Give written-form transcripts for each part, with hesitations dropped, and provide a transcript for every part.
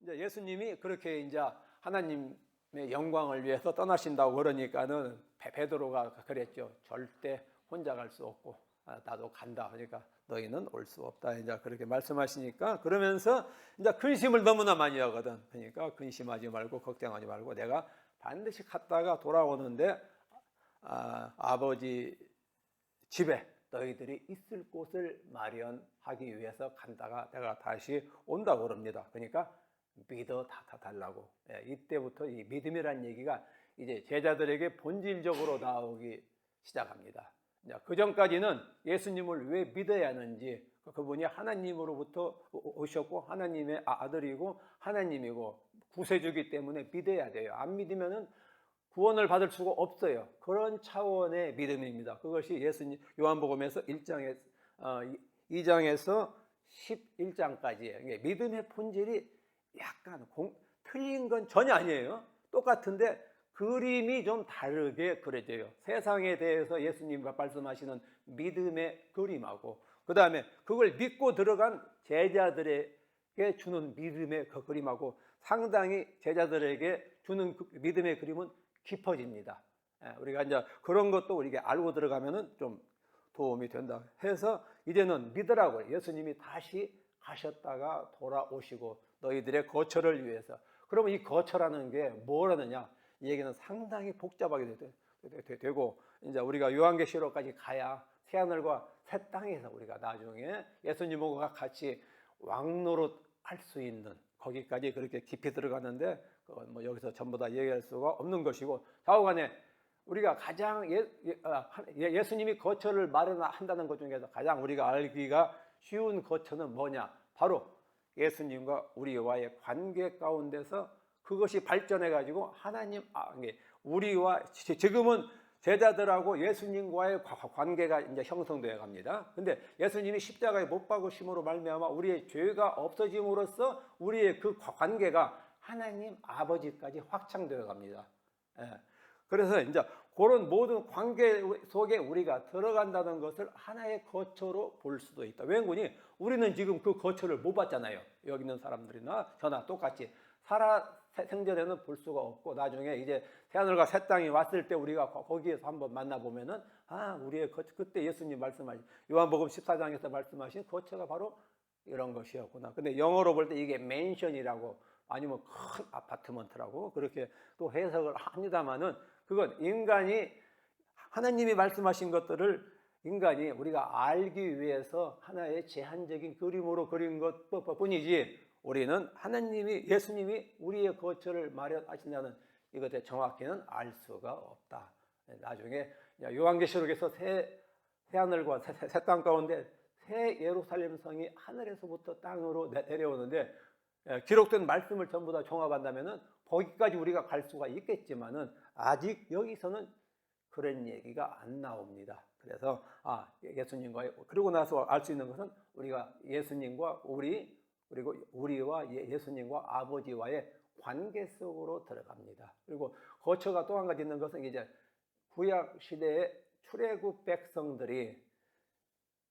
이제 예수님이 그렇게 이제 하나님의 영광을 위해서 떠나신다고 그러니까는 베드로가 그랬죠. 절대 혼자 갈 수 없고 나도 간다. 그러니까 너희는 올 수 없다. 이제 그렇게 말씀하시니까 그러면서 이제 근심을 너무나 많이 하거든. 그러니까 근심하지 말고 걱정하지 말고 내가 반드시 갔다가 돌아오는데 아버지 집에 너희들이 있을 곳을 마련하기 위해서 간다가 내가 다시 온다고 그럽니다. 그러니까 믿어 달라고. 이때부터 이 믿음이라는 얘기가 이제 제자들에게 본질적으로 나오기 시작합니다. 그 전까지는 예수님을 왜 믿어야 하는지, 그분이 하나님으로부터 오셨고 하나님의 아들이고 하나님이고 구세주기 때문에 믿어야 돼요. 안 믿으면은 구원을 받을 수가 없어요. 그런 차원의 믿음입니다. 그것이 예수님 요한복음에서 2장에서 11장까지예요. 믿음의 본질이 약간 틀린 건 전혀 아니에요. 똑같은데 그림이 좀 다르게 그려져요. 세상에 대해서 예수님과 말씀하시는 믿음의 그림하고 그 다음에 그걸 믿고 들어간 제자들에게 주는 믿음의 그 그림하고 상당히 제자들에게 주는 그 믿음의 그림은 깊어집니다. 우리가 이제 그런 것도 우리가 알고 들어가면은 좀 도움이 된다 해서 이제는 믿으라고 예수님이 다시 가셨다가 돌아오시고 너희들의 거처를 위해서. 그러면 이 거처라는 게 뭐라느냐? 이 얘기는 상당히 복잡하게 되고 이제 우리가 요한계시록까지 가야 새하늘과 새 땅에서 우리가 나중에 예수님과 같이 왕노릇 할 수 있는 거기까지 그렇게 깊이 들어가는데 그건 뭐 여기서 전부 다 얘기할 수가 없는 것이고 좌우간에 우리가 가장 예수님이 거처를 마련한다는 것 중에서 가장 우리가 알기가 쉬운 거처는 뭐냐? 바로 예수님과 우리와의 관계 가운데서 그것이 발전해 가지고 하나님 우리와 지금은 제자들하고 예수님과의 관계가 이제 형성되어 갑니다. 근데 예수님이 십자가에 못 박으심으로 말미암아 우리의 죄가 없어짐으로써 우리의 그 관계가 하나님 아버지까지 확장되어 갑니다. 그래서 이제 그런 모든 관계 속에 우리가 들어간다는 것을 하나의 거처로 볼 수도 있다. 왜냐하면 우리는 지금 그 거처를 못 봤잖아요. 여기 있는 사람들이나 저나 똑같이 생전에는 볼 수가 없고 나중에 이제 새하늘과 새 땅이 왔을 때 우리가 거기에서 한번 만나보면은 우리의 거처, 그때 예수님 말씀하신 요한복음 14장에서 말씀하신 거처가 바로 이런 것이었구나. 근데 영어로 볼 때 이게 맨션이라고 아니면 큰 아파트먼트라고 그렇게 또 해석을 합니다만은 그건 인간이 하나님이 말씀하신 것들을 인간이 우리가 알기 위해서 하나의 제한적인 그림으로 그린 것뿐이지 우리는 하나님이 예수님이 우리의 거처를 마련하신다는 이것에 정확히는 알 수가 없다. 나중에 요한계시록에서 새 하늘과 새 땅 가운데 새 예루살렘 성이 하늘에서부터 땅으로 내려오는데 기록된 말씀을 전부 다 종합한다면은 거기까지 우리가 갈 수가 있겠지만은 아직 여기서는 그런 얘기가 안 나옵니다. 그래서 예수님과 그러고 나서 알 수 있는 것은 우리가 예수님과 그리고 우리와 예수님과 아버지와의 관계 속으로 들어갑니다. 그리고 거처가 또 한 가지 있는 것은 이제 구약 시대의 출애굽 백성들이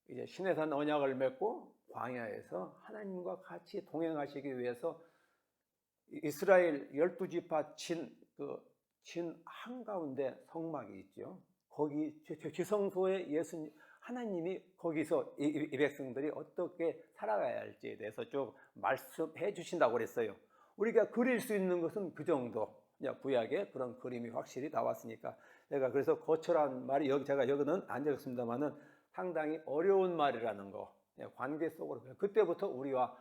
이제 시내산 언약을 맺고 광야에서 하나님과 같이 동행하시기 위해서 이스라엘 12지파 진 한가운데 성막이 있죠. 거기 지성소에 하나님이 거기서 이 백성들이 어떻게 살아가야 할지에 대해서 쭉 말씀해 주신다고 그랬어요. 우리가 그릴 수 있는 것은 그 정도. 구약에 그런 그림이 확실히 나왔으니까 제가 그래서 거처란 말이 제가 여기는 안 적었습니다만은 상당히 어려운 말이라는 거. 관계 속으로 그때부터 우리와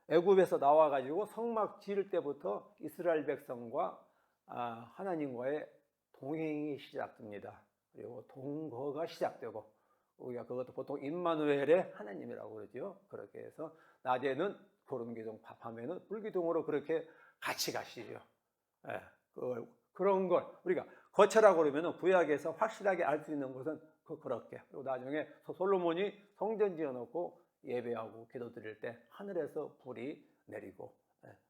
애굽에서 나와가지고 성막 지을 때부터 이스라엘 백성과 하나님과의 동행이 시작됩니다. 그리고 동거가 시작되고 우리가 그것도 보통 임마누엘의 하나님이라고 그러죠. 그렇게 해서 낮에는 구름기둥, 밤에는 불기둥으로 그렇게 같이 가시죠. 그런 걸 우리가 거처라고 그러면 구약에서 확실하게 알 수 있는 것은 그렇게. 그리고 나중에 솔로몬이 성전 지어놓고 예배하고 기도드릴 때 하늘에서 불이 내리고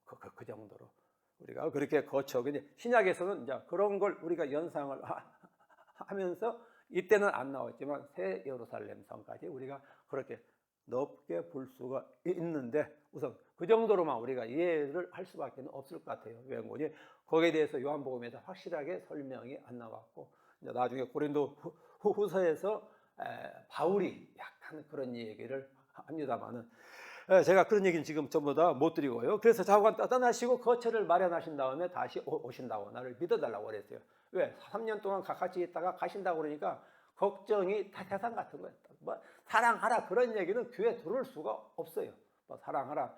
그 정도로 우리가 그렇게 거쳐. 근데 신약에서는 이제 그런 걸 우리가 연상을 하면서 이때는 안 나왔지만 새 예루살렘 성까지 우리가 그렇게 높게 볼 수가 있는데 우선 그 정도로만 우리가 이해를 할 수밖에 없을 것 같아요. 왜냐면 거기에 대해서 요한복음에서 확실하게 설명이 안 나왔고 이제 나중에 고린도 후서에서 바울이 약간 그런 얘기를 합니다만은 제가 그런 얘기는 지금 전부 다 못 드리고요. 그래서 자고관 떠나시고 거처를 마련하신 다음에 다시 오신다고 나를 믿어달라고 그랬어요. 왜? 3년 동안 같이 있다가 가신다고 그러니까 걱정이 다 태산 같은 거예요. 뭐 사랑하라 그런 얘기는 귀에 들을 수가 없어요. 뭐 사랑하라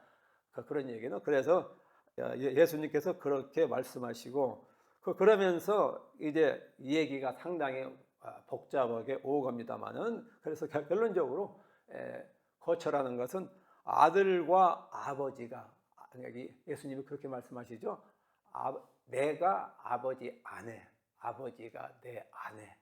그런 얘기는. 그래서 예수님께서 그렇게 말씀하시고 그러면서 이제 이 얘기가 상당히 복잡하게 오갑니다만은 그래서 결론적으로 거처라는 것은 아들과 아버지가 예수님이 그렇게 말씀하시죠. 내가 아버지 안에 아버지가 내 안에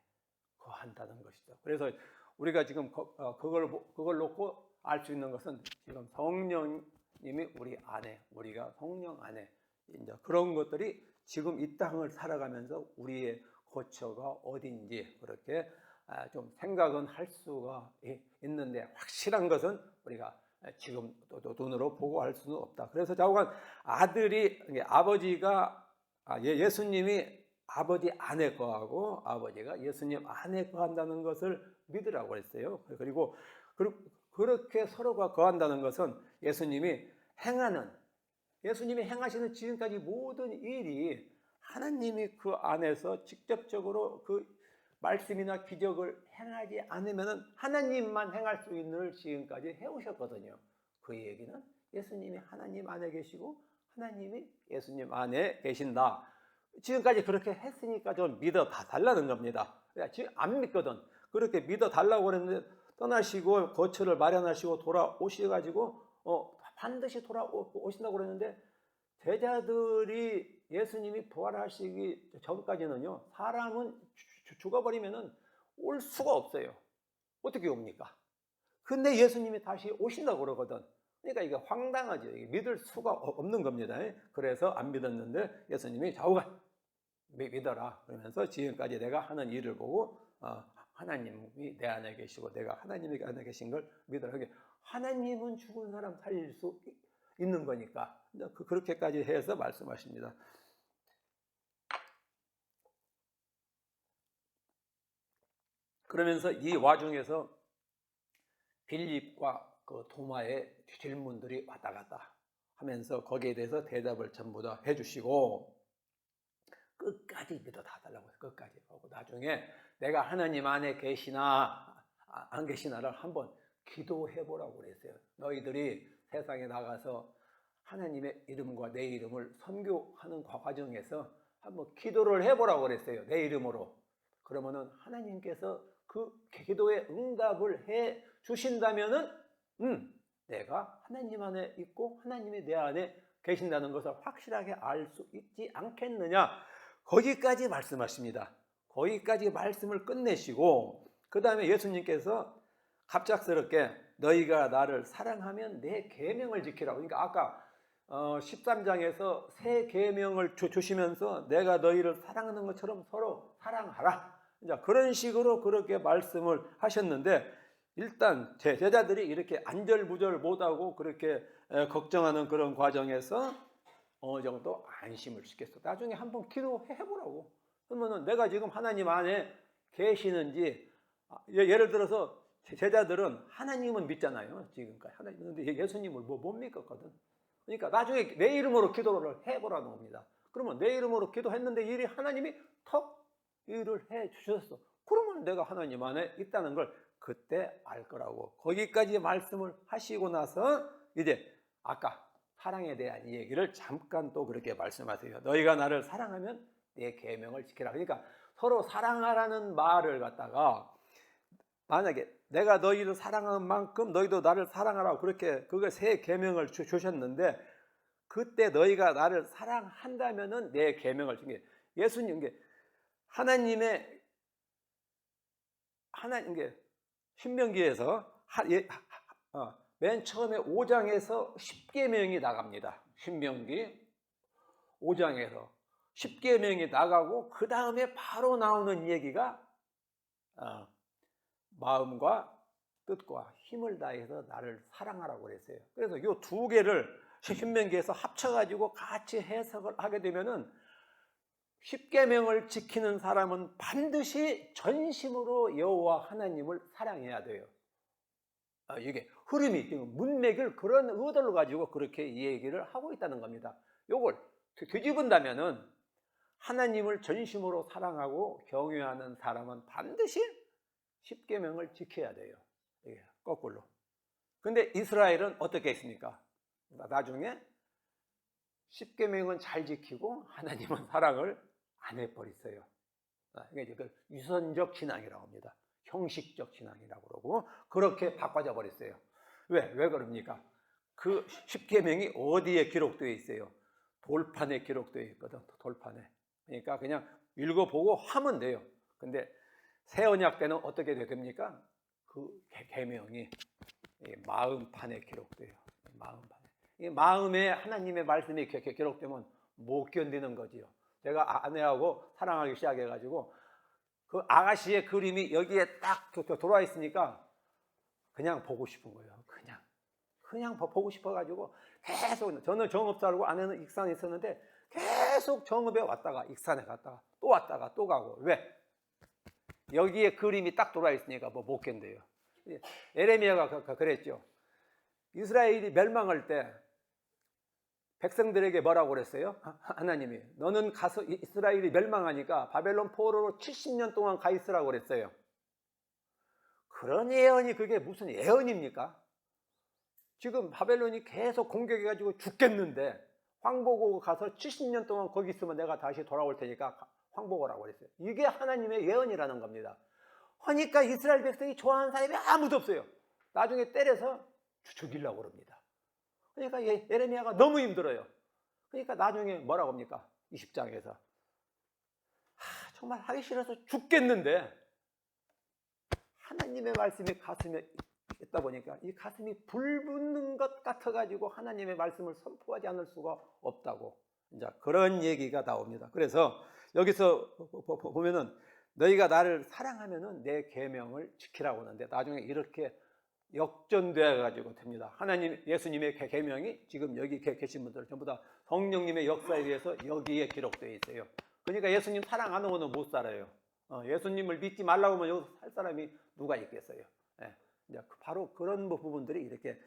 거한다는 것이죠. 그래서 우리가 지금 그걸 놓고 알 수 있는 것은 지금 성령님이 우리 안에 우리가 성령 안에 이제 그런 것들이 지금 이 땅을 살아가면서 우리의 거처가 어딘지 그렇게 좀 생각은 할 수가 있는데 확실한 것은 우리가 지금 또 눈으로 보고 할 수는 없다. 그래서 좌우간 아들이 아버지가 예수님이 아버지 안에 거하고 아버지가 예수님 안에 거한다는 것을 믿으라고 했어요. 그리고 그렇게 서로가 거한다는 것은 예수님이 행하시는 지금까지 모든 일이 하나님이 그 안에서 직접적으로 그 말씀이나 기적을 행하지 않으면 하나님만 행할 수 있는 걸 지금까지 해오셨거든요. 그 얘기는 예수님이 하나님 안에 계시고 하나님이 예수님 안에 계신다. 지금까지 그렇게 했으니까 좀 믿어 달라는 겁니다. 지금 안 믿거든. 그렇게 믿어 달라고 그랬는데 떠나시고 거처를 마련하시고 돌아오셔가지고 반드시 돌아오신다고 그랬는데 제자들이 예수님이 부활하시기 전까지는요, 사람은 죽어버리면은 올 수가 없어요. 어떻게 옵니까? 근데 예수님이 다시 오신다고 그러거든. 그러니까 이게 황당하죠. 이게 믿을 수가 없는 겁니다. 그래서 안 믿었는데 예수님이 좌우간 믿어라 그러면서 지금까지 내가 하는 일을 보고 하나님이 내 안에 계시고 내가 하나님이 내 안에 계신 걸 믿어라. 하나님은 죽은 사람 살릴 수 있는 거니까 그렇게까지 해서 말씀하십니다. 그러면서 이 와중에서 빌립과 그 도마의 질문들이 왔다 갔다 하면서 거기에 대해서 대답을 전부 다 해주시고 끝까지 믿어 달라고 해요. 끝까지. 나중에 내가 하나님 안에 계시나 안 계시나를 한번 기도해 보라고 그랬어요. 너희들이 세상에 나가서 하나님의 이름과 내 이름을 선교하는 과정에서 한번 기도를 해보라고 그랬어요. 내 이름으로. 그러면은 하나님께서 그 기도에 응답을 해 주신다면은 내가 하나님 안에 있고 하나님이 내 안에 계신다는 것을 확실하게 알 수 있지 않겠느냐. 거기까지 말씀하십니다. 거기까지 말씀을 끝내시고 그 다음에 예수님께서 갑작스럽게 너희가 나를 사랑하면 내 계명을 지키라고. 그러니까 아까 13장에서 새 계명을 주시면서 내가 너희를 사랑하는 것처럼 서로 사랑하라. 이제 그런 식으로 그렇게 말씀을 하셨는데 일단 제자들이 이렇게 안절부절 못하고 그렇게 걱정하는 그런 과정에서 어느 정도 안심을 시켰어. 나중에 한번 기도해보라고. 그러면은 내가 지금 하나님 안에 계시는지 예를 들어서 제자들은 하나님은 믿잖아요. 지금까지 하나님. 근데 예수님을 못 믿었거든. 그러니까 나중에 내 이름으로 기도를 해보라는 겁니다. 그러면 내 이름으로 기도했는데 일이 하나님이 턱 일을 해 주셨어. 그러면 내가 하나님 안에 있다는 걸 그때 알 거라고. 거기까지 말씀을 하시고 나서 이제 아까 사랑에 대한 얘기를 잠깐 또 그렇게 말씀하세요. 너희가 나를 사랑하면 내 계명을 지키라. 그러니까 서로 사랑하라는 말을 갖다가 만약에 내가 너희를 사랑하는 만큼 너희도 나를 사랑하라고 그렇게 그거 새 계명을 주셨는데 그때 너희가 나를 사랑한다면은 내 계명을 지켜. 예수님 게 하나님의 신명기에서 맨 처음에 5장에서 10계명이 나갑니다. 신명기 5장에서 10계명이 나가고 그 다음에 바로 나오는 얘기가 마음과 뜻과 힘을 다해서 나를 사랑하라고 그랬어요. 그래서 이 두 개를 신명기에서 합쳐가지고 같이 해석을 하게 되면은 십계명을 지키는 사람은 반드시 전심으로 여호와 하나님을 사랑해야 돼요. 이게 흐름이 지금 문맥을 그런 의도를 가지고 그렇게 이 얘기를 하고 있다는 겁니다. 요걸 뒤집은다면은 하나님을 전심으로 사랑하고 경외하는 사람은 반드시 십계명을 지켜야 돼요. 이게 거꾸로. 근데 이스라엘은 어떻게 했습니까? 나중에 십계명은 잘 지키고 하나님은 사랑을 안 해버렸어요. 이게 유선적 신앙이라고 합니다. 형식적 신앙이라고 그러고 그렇게 바꿔져 버렸어요. 왜 그럽니까? 그 십계명이 어디에 기록되어 있어요? 돌판에 기록되어 있거든. 돌판에. 그러니까 그냥 읽어보고 하면 돼요. 근데 새 언약 때는 어떻게 됩니까? 그 계명이 마음판에 기록돼요. 마음판에. 이 마음에 하나님의 말씀이 기록되면 못 견디는 거지요. 제가 아내하고 사랑하기 시작해가지고 그 아가씨의 그림이 여기에 딱 들어와 있으니까 그냥 보고 싶은 거예요. 그냥 보고 싶어가지고 계속 저는 정읍 살고 아내는 익산에 있었는데 계속 정읍에 왔다가 익산에 갔다가 또 왔다가 또 가고 왜? 여기에 그림이 딱 들어와 있으니까 못 견뎌요. 예레미야가 그랬죠. 이스라엘이 멸망할 때 백성들에게 뭐라고 그랬어요? 하나님이 너는 가서 이스라엘이 멸망하니까 바벨론 포로로 70년 동안 가 있으라고 그랬어요. 그런 예언이 그게 무슨 예언입니까? 지금 바벨론이 계속 공격해가지고 죽겠는데 황보고 가서 70년 동안 거기 있으면 내가 다시 돌아올 테니까 황보고라고 그랬어요. 이게 하나님의 예언이라는 겁니다. 하니까 이스라엘 백성이 좋아하는 사람이 아무도 없어요. 나중에 때려서 죽이려고 그럽니다. 그러니까 예레미야가 너무 힘들어요. 그러니까 나중에 뭐라고 합니까? 20장에서 정말 하기 싫어서 죽겠는데 하나님의 말씀이 가슴에 있다 보니까 이 가슴이 불붙는 것 같아가지고 하나님의 말씀을 선포하지 않을 수가 없다고 이제 그런 얘기가 나옵니다. 그래서 여기서 보면은 너희가 나를 사랑하면은 내 계명을 지키라고 하는데 나중에 이렇게 역전되어 가지고 됩니다. 하나님 예수님의 계명이 지금 여기 계신 분들 전부 다 성령님의 역사에 의해서 여기에 기록되어 있어요. 그러니까 예수님 사랑 안 하고는 못 살아요. 예수님을 믿지 말라고 하면 여기서 살 사람이 누가 있겠어요. 이제 바로 그런 부분들이 이렇게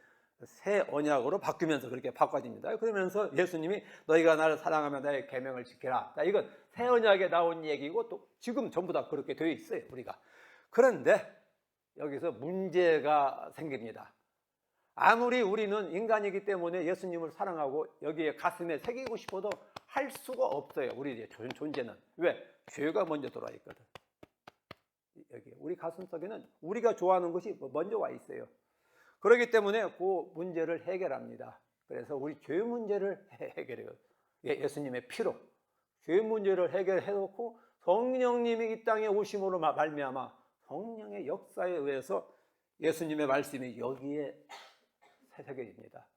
새 언약으로 바뀌면서 그렇게 바꿔집니다. 그러면서 예수님이 너희가 나를 사랑하면 나의 계명을 지키라. 자, 이건 새 언약에 나온 얘기고 또 지금 전부 다 그렇게 되어 있어요. 우리가. 그런데 여기서 문제가 생깁니다. 아무리 우리는 인간이기 때문에 예수님을 사랑하고 여기에 가슴에 새기고 싶어도 할 수가 없어요. 우리의 존재는. 왜? 죄가 먼저 들어와 있거든. 여기 우리 가슴 속에는 우리가 좋아하는 것이 먼저 와 있어요. 그렇기 때문에 그 문제를 해결합니다. 그래서 우리 죄 문제를 해결해요. 예수님의 피로 죄 문제를 해결해 놓고 성령님이 이 땅에 오심으로 말미암아 성령의 역사에 의해서 예수님의 말씀이 여기에 새겨집니다.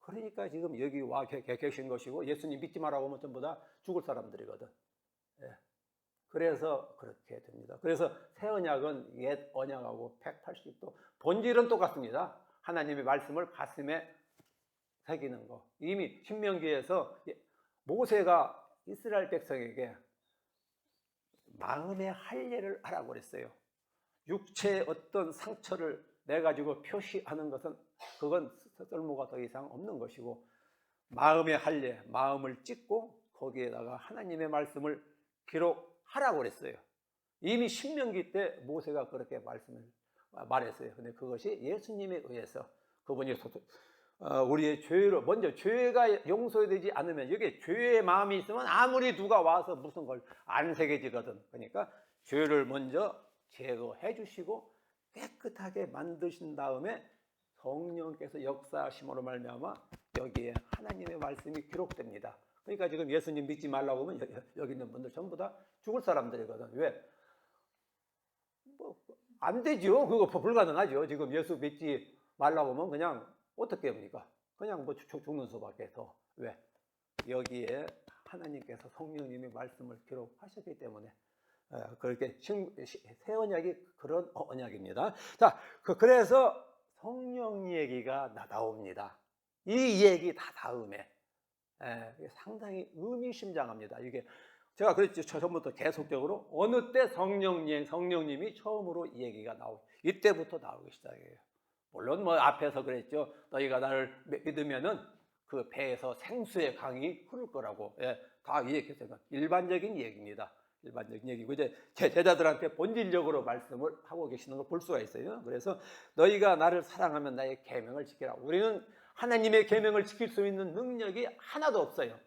그러니까 지금 여기 와 계신 것이고 예수님 믿지 말라고 하면 전부 다 죽을 사람들이거든. 그래서 그렇게 됩니다. 그래서 새 언약은 옛 언약하고 180도 본질은 똑같습니다. 하나님의 말씀을 가슴에 새기는 거. 이미 신명기에서 모세가 이스라엘 백성에게 마음의 할례를 하라고 그랬어요. 육체의 어떤 상처를 내가지고 표시하는 것은 그건 쓸모가 더 이상 없는 것이고 마음의 할례, 마음을 찢고 거기에다가 하나님의 말씀을 기록하라고 그랬어요. 이미 신명기 때 모세가 그렇게 말했어요. 근데 그것이 예수님에 의해서 그분이 우리의 죄로 먼저 죄가 용서되지 않으면 여기 죄의 마음이 있으면 아무리 누가 와서 무슨 걸 안 새겨지거든. 그러니까 죄를 먼저 제거해 주시고 깨끗하게 만드신 다음에 성령께서 역사하심으로 말미암아 여기에 하나님의 말씀이 기록됩니다. 그러니까 지금 예수님 믿지 말라고 하면 여기 있는 분들 전부 다 죽을 사람들이거든. 왜? 안 되죠. 그거 불가능하죠. 지금 예수 믿지 말라고 하면 그냥 어떻게 합니까? 그냥 죽는 수밖에 더. 왜? 여기에 하나님께서 성령님의 말씀을 기록하셨기 때문에 그렇게 새 언약이 그런 언약입니다. 자, 그래서 성령 얘기가 나옵니다. 이 얘기 다 다음에 상당히 의미심장합니다. 이게 제가 그랬죠. 처음부터 계속적으로 어느 때 성령님이 처음으로 이 얘기가 이때부터 나오기 시작해요. 물론 뭐 앞에서 그랬죠. 너희가 나를 믿으면은 그 배에서 생수의 강이 흐를 거라고 다 얘기했어요. 일반적인 얘기입니다. 일반적인 얘기고 이제 제자들한테 본질적으로 말씀을 하고 계시는 걸 볼 수가 있어요. 그래서 너희가 나를 사랑하면 나의 계명을 지키라. 우리는 하나님의 계명을 지킬 수 있는 능력이 하나도 없어요.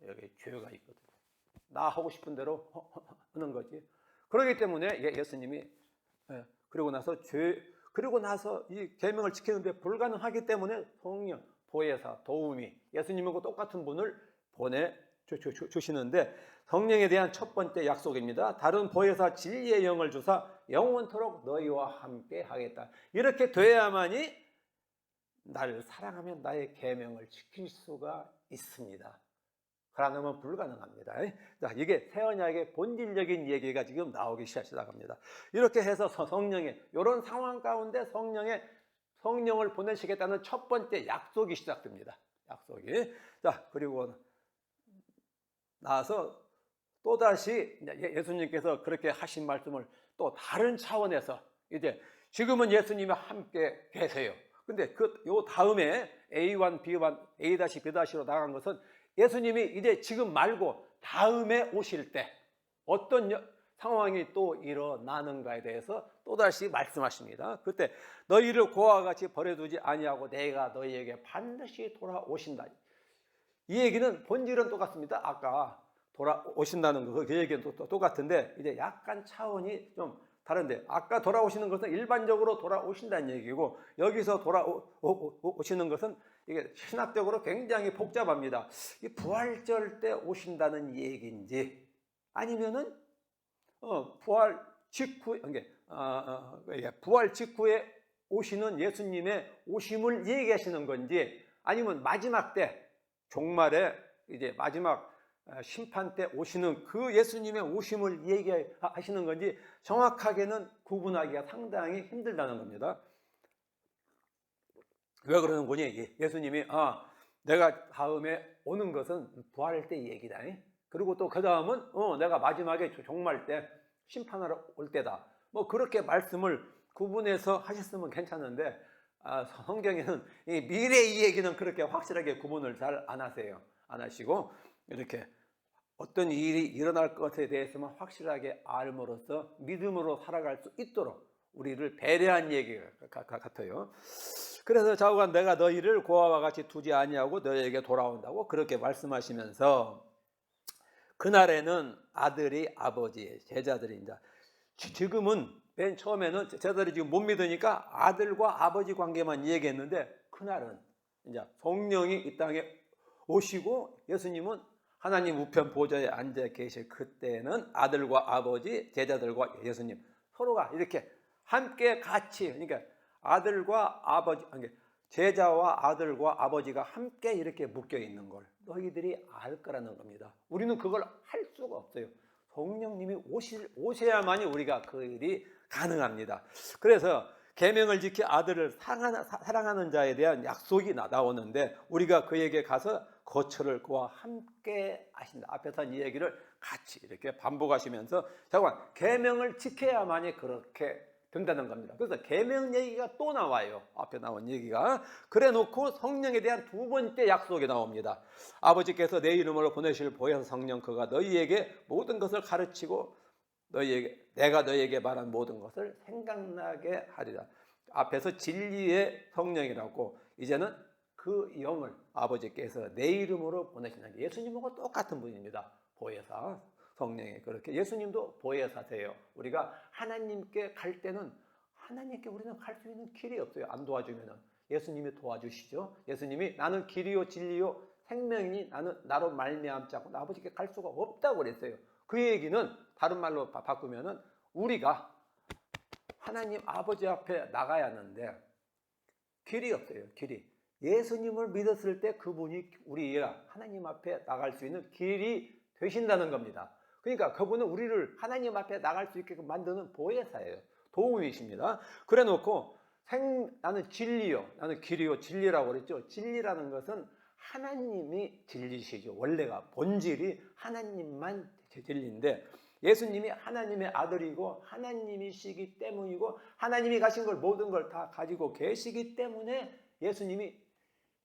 여기 죄가 있거든요. 나 하고 싶은 대로 하는 거지. 그렇기 때문에 예수님이 그리고 나서 이 계명을 지키는데 불가능하기 때문에 성령, 보혜사, 도우미, 예수님하고 똑같은 분을 보내주시는데 성령에 대한 첫 번째 약속입니다. 다른 보혜사 진리의 영을 주사 영원토록 너희와 함께 하겠다. 이렇게 돼야만이 나를 사랑하면 나의 계명을 지킬 수가 있습니다. 그러면 불가능합니다. 자, 이게 새 언약의 본질적인 얘기가 지금 나오기 시작합니다. 이렇게 해서 성령의 이런 상황 가운데 성령을 보내시겠다는 첫 번째 약속이 시작됩니다. 약속이. 자, 그리고 나서 또다시 예수님께서 그렇게 하신 말씀을 또 다른 차원에서 이제 지금은 예수님이 함께 계세요. 근데 요 다음에 A1, B1, A-B-로 나간 것은 예수님이 이제 지금 말고 다음에 오실 때 어떤 상황이 또 일어나는가에 대해서 또다시 말씀하십니다. 그때 너희를 고아와 같이 버려두지 아니하고 내가 너희에게 반드시 돌아오신다. 이 얘기는 본질은 똑같습니다. 아까 돌아오신다는 그 얘기는 또 똑같은데 이제 약간 차원이 좀 다른데 아까 돌아오시는 것은 일반적으로 돌아오신다는 얘기고 여기서 돌아오시는 것은 이게 신학적으로 굉장히 복잡합니다. 이 부활절 때 오신다는 얘기인지 아니면은 부활 직후에 오시는 예수님의 오심을 얘기하시는 건지 아니면 마지막 때 종말에 이제 마지막 심판 때 오시는 그 예수님의 오심을 얘기하시는 건지 정확하게는 구분하기가 상당히 힘들다는 겁니다. 왜 그러는 거니? 예수님이 내가 다음에 오는 것은 부활할 때 얘기다. 그리고 또 그 다음은 내가 마지막에 종말 때 심판하러 올 때다. 뭐 그렇게 말씀을 구분해서 하셨으면 괜찮은데 성경에는 이 미래 이 얘기는 그렇게 확실하게 구분을 잘 안 하세요. 안 하시고 이렇게 어떤 일이 일어날 것에 대해서만 확실하게 알므로써 믿음으로 살아갈 수 있도록 우리를 배려한 얘기 같아요. 그래서 좌우간 내가 너희를 고아와 같이 두지 아니하고 너희에게 돌아온다고 그렇게 말씀하시면서 그날에는 아들이 아버지의 제자들입니다. 지금은 맨 처음에는 제자들이 지금 못 믿으니까 아들과 아버지 관계만 얘기했는데 그날은 이제 성령이 이 땅에 오시고 예수님은 하나님 우편 보좌에 앉아 계실 그때는 아들과 아버지, 제자들과 예수님 서로가 이렇게 함께 같이 그러니까 아들과 아버지, 제자와 아들과 아버지가 함께 이렇게 묶여 있는 걸 너희들이 알 거라는 겁니다. 우리는 그걸 할 수가 없어요. 성령님이 오셔야만이 우리가 그 일이 가능합니다. 그래서 계명을 지키 아들을 사랑하는 자에 대한 약속이 나오는데 우리가 그에게 가서 거처를 그와 함께 하신다. 앞에서 이 얘기를 같이 이렇게 반복하시면서 잠깐 계명을 지켜야만이 그렇게 된다는 겁니다. 그래서 계명 얘기가 또 나와요. 앞에 나온 얘기가. 그래 놓고 성령에 대한 두 번째 약속이 나옵니다. 아버지께서 내 이름으로 보내실 보혜사 성령 그가 너희에게 모든 것을 가르치고 내가 너희에게 말한 모든 것을 생각나게 하리라. 앞에서 진리의 성령이라고 이제는 그 영을 아버지께서 내 이름으로 보내신다는 게 예수님하고 똑같은 분입니다. 보혜사 성령이 그렇게 예수님도 보혜사세요. 우리가 하나님께 갈 때는 하나님께 우리는 갈 수 있는 길이 없어요. 안 도와주면은 예수님이 도와주시죠. 예수님이 나는 길이요 진리요 생명이니 나는 나로 말미암지 않고 아버지께 갈 수가 없다고 그랬어요. 그 얘기는 다른 말로 바꾸면은 우리가 하나님 아버지 앞에 나가야 하는데 길이 없어요. 길이. 예수님을 믿었을 때 그분이 우리가 하나님 앞에 나갈 수 있는 길이 되신다는 겁니다. 그러니까 그분은 우리를 하나님 앞에 나갈 수 있게 만드는 보혜사예요. 도움이십니다. 그래 놓고 나는 진리요, 나는 길이요, 진리라고 그랬죠. 진리라는 것은 하나님이 진리시죠. 원래가 본질이 하나님만 진리인데, 예수님이 하나님의 아들이고 하나님이시기 때문이고 하나님이 가신 걸 모든 걸 다 가지고 계시기 때문에 예수님이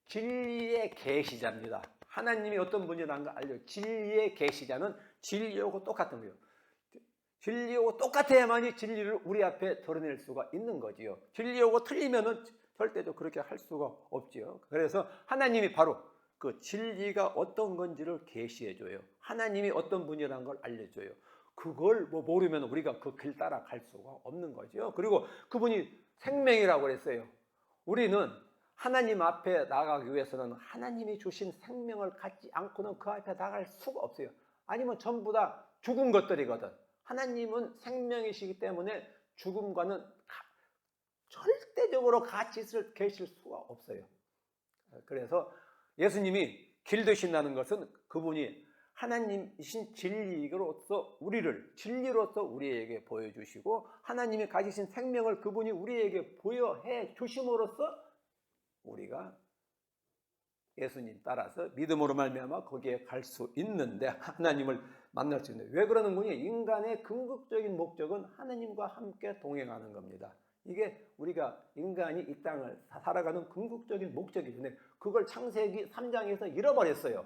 진리의 계시자입니다. 하나님이 어떤 분이라는 걸 알려. 진리의 계시자는 진리하고 똑같은 거예요. 진리하고 똑같아야만이 진리를 우리 앞에 드러낼 수가 있는 거지요. 진리하고 틀리면은 절대로 그렇게 할 수가 없지요. 그래서 하나님이 바로 그 진리가 어떤 건지를 계시해줘요. 하나님이 어떤 분이라는 걸 알려줘요. 그걸 모르면 우리가 그 길 따라 갈 수가 없는 거죠. 그리고 그분이 생명이라고 그랬어요. 우리는 하나님 앞에 나가기 위해서는 하나님이 주신 생명을 갖지 않고는 그 앞에 나갈 수가 없어요. 아니면 전부 다 죽은 것들이거든. 하나님은 생명이시기 때문에 죽음과는 절대적으로 같이 계실 수가 없어요. 그래서 예수님이 길 되신다는 것은 그분이 하나님이신 진리로서 진리로서 우리에게 보여주시고 하나님이 가지신 생명을 그분이 우리에게 보여해 주심으로써 우리가 예수님 따라서 믿음으로 말미암아 거기에 갈 수 있는데, 하나님을 만날 수 있는데, 왜 그러는 거냐? 인간의 궁극적인 목적은 하나님과 함께 동행하는 겁니다. 이게 우리가 인간이 이 땅을 살아가는 궁극적인 목적이죠. 그걸 창세기 3장에서 잃어버렸어요.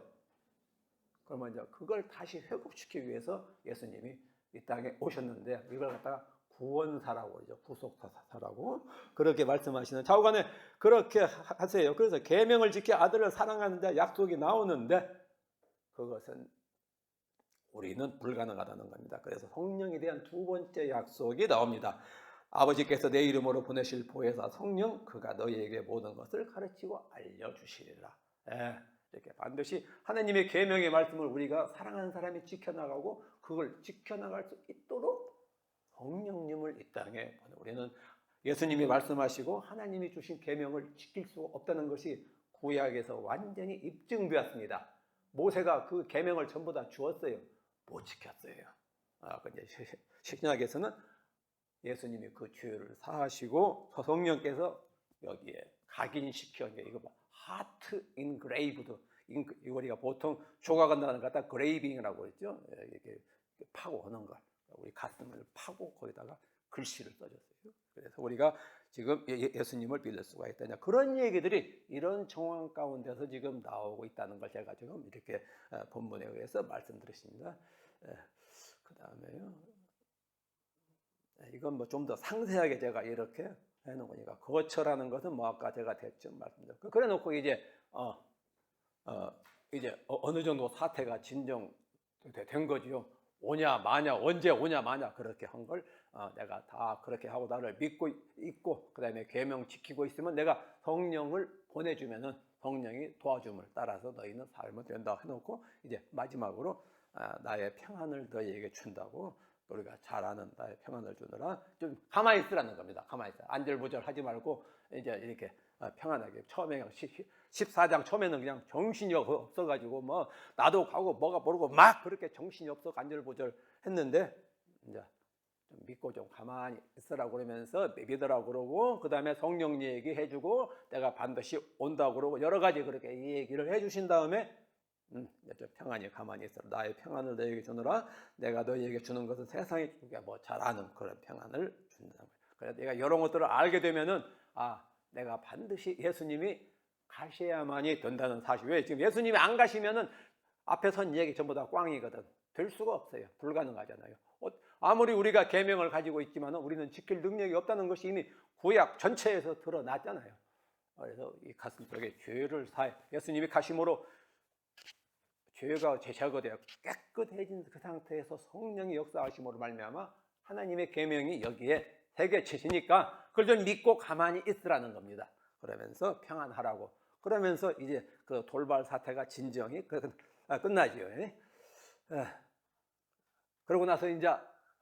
그러면 이제 그걸 다시 회복시키기 위해서 예수님이 이 땅에 오셨는데, 이걸 갖다가 구원사라고 그러죠. 구속사라고 그렇게 말씀하시는, 좌우간에 그렇게 하세요. 그래서 계명을 지켜 아들을 사랑하는 자 약속이 나오는데 그것은 우리는 불가능하다는 겁니다. 그래서 성령에 대한 두 번째 약속이 나옵니다. 아버지께서 내 이름으로 보내실 보혜사 성령, 그가 너희에게 모든 것을 가르치고 알려주시리라. 이렇게 반드시 하나님의 계명의 말씀을 우리가 사랑하는 사람이 지켜나가고 그걸 지켜나갈 수 있도록 성령님을 이 땅에 보내. 우리는 예수님이 말씀하시고 하나님이 주신 계명을 지킬 수 없다는 것이 구약에서 완전히 입증되었습니다. 모세가 그 계명을 전부 다 주었어요. 못 지켰어요. 근데 신약에서는 예수님이 그 죄를 사하시고 성령께서 여기에 각인시켜, 이거 봐, 하트 인그레이브드, 이거 우리가 보통 조각한다는 것 갖다 그레이빙이라고 그랬죠. 이렇게 파고 하는 걸, 우리 가슴을 파고 거기다가 글씨를 써줬어요. 그래서 우리가 지금 예수님을 믿을 수가 있다. 그런 얘기들이 이런 정황 가운데서 지금 나오고 있다는 걸 제가 지금 이렇게 본문에 의해서 말씀드렸습니다. 그 다음에요, 이건 뭐 좀 더 상세하게 제가 이렇게 해놓은 거니까, 거처라는 것은 뭐 아까 제가 대충 말씀드렸고, 그래 놓고 이제 어느 정도 사태가 진정된 거지요. 오냐 마냐, 언제 오냐 마냐, 그렇게 한 걸 내가 다 그렇게 하고 나를 믿고 있고 그 다음에 계명 지키고 있으면 내가 성령을 보내주면은 성령이 도와줌을 따라서 너희는 살면 된다 해놓고, 이제 마지막으로 나의 평안을 너희에게 준다고, 우리가 잘 아는 나의 평안을 주느라 좀 가만히 있으라는 겁니다. 가만히 있어. 안절부절하지 말고 이제 이렇게 평안하게. 처음에 14장 처음에는 그냥 정신이 없어가지고 뭐 나도 가고 뭐가 모르고 막 그렇게 정신이 없어 안절부절 했는데, 이제 좀 믿고 좀 가만히 있으라고 그러면서 믿으라고 그러고, 그 다음에 성령 얘기해 주고 내가 반드시 온다고 그러고 여러 가지 그렇게 이 얘기를 해 주신 다음에 좀 평안히 가만히 있어라. 나의 평안을 너희에게 주느라. 내가 너희에게 주는 것은 세상이 뭐 잘 아는 그런 평안을 준다는 거예요. 그래서 내가 이런 것들을 알게 되면은 내가 반드시 예수님이 가셔야만이 된다는 사실. 왜? 지금 예수님이 안 가시면은 앞에 선 얘기 전부 다 꽝이거든. 될 수가 없어요. 불가능하잖아요. 아무리 우리가 계명을 가지고 있지만은 우리는 지킬 능력이 없다는 것이 이미 구약 전체에서 드러났잖아요. 그래서 이 가슴속에 죄를 사해 예수님이 가심으로 죄가 제거되어 깨끗해진 그 상태에서 성령이 역사하심으로 말미암아 하나님의 계명이 여기에 새겨지시니까 그걸 좀 믿고 가만히 있으라는 겁니다. 그러면서 평안하라고. 그러면서 이제 그 돌발 사태가 진정이 끝나지요. 그러고 나서 이제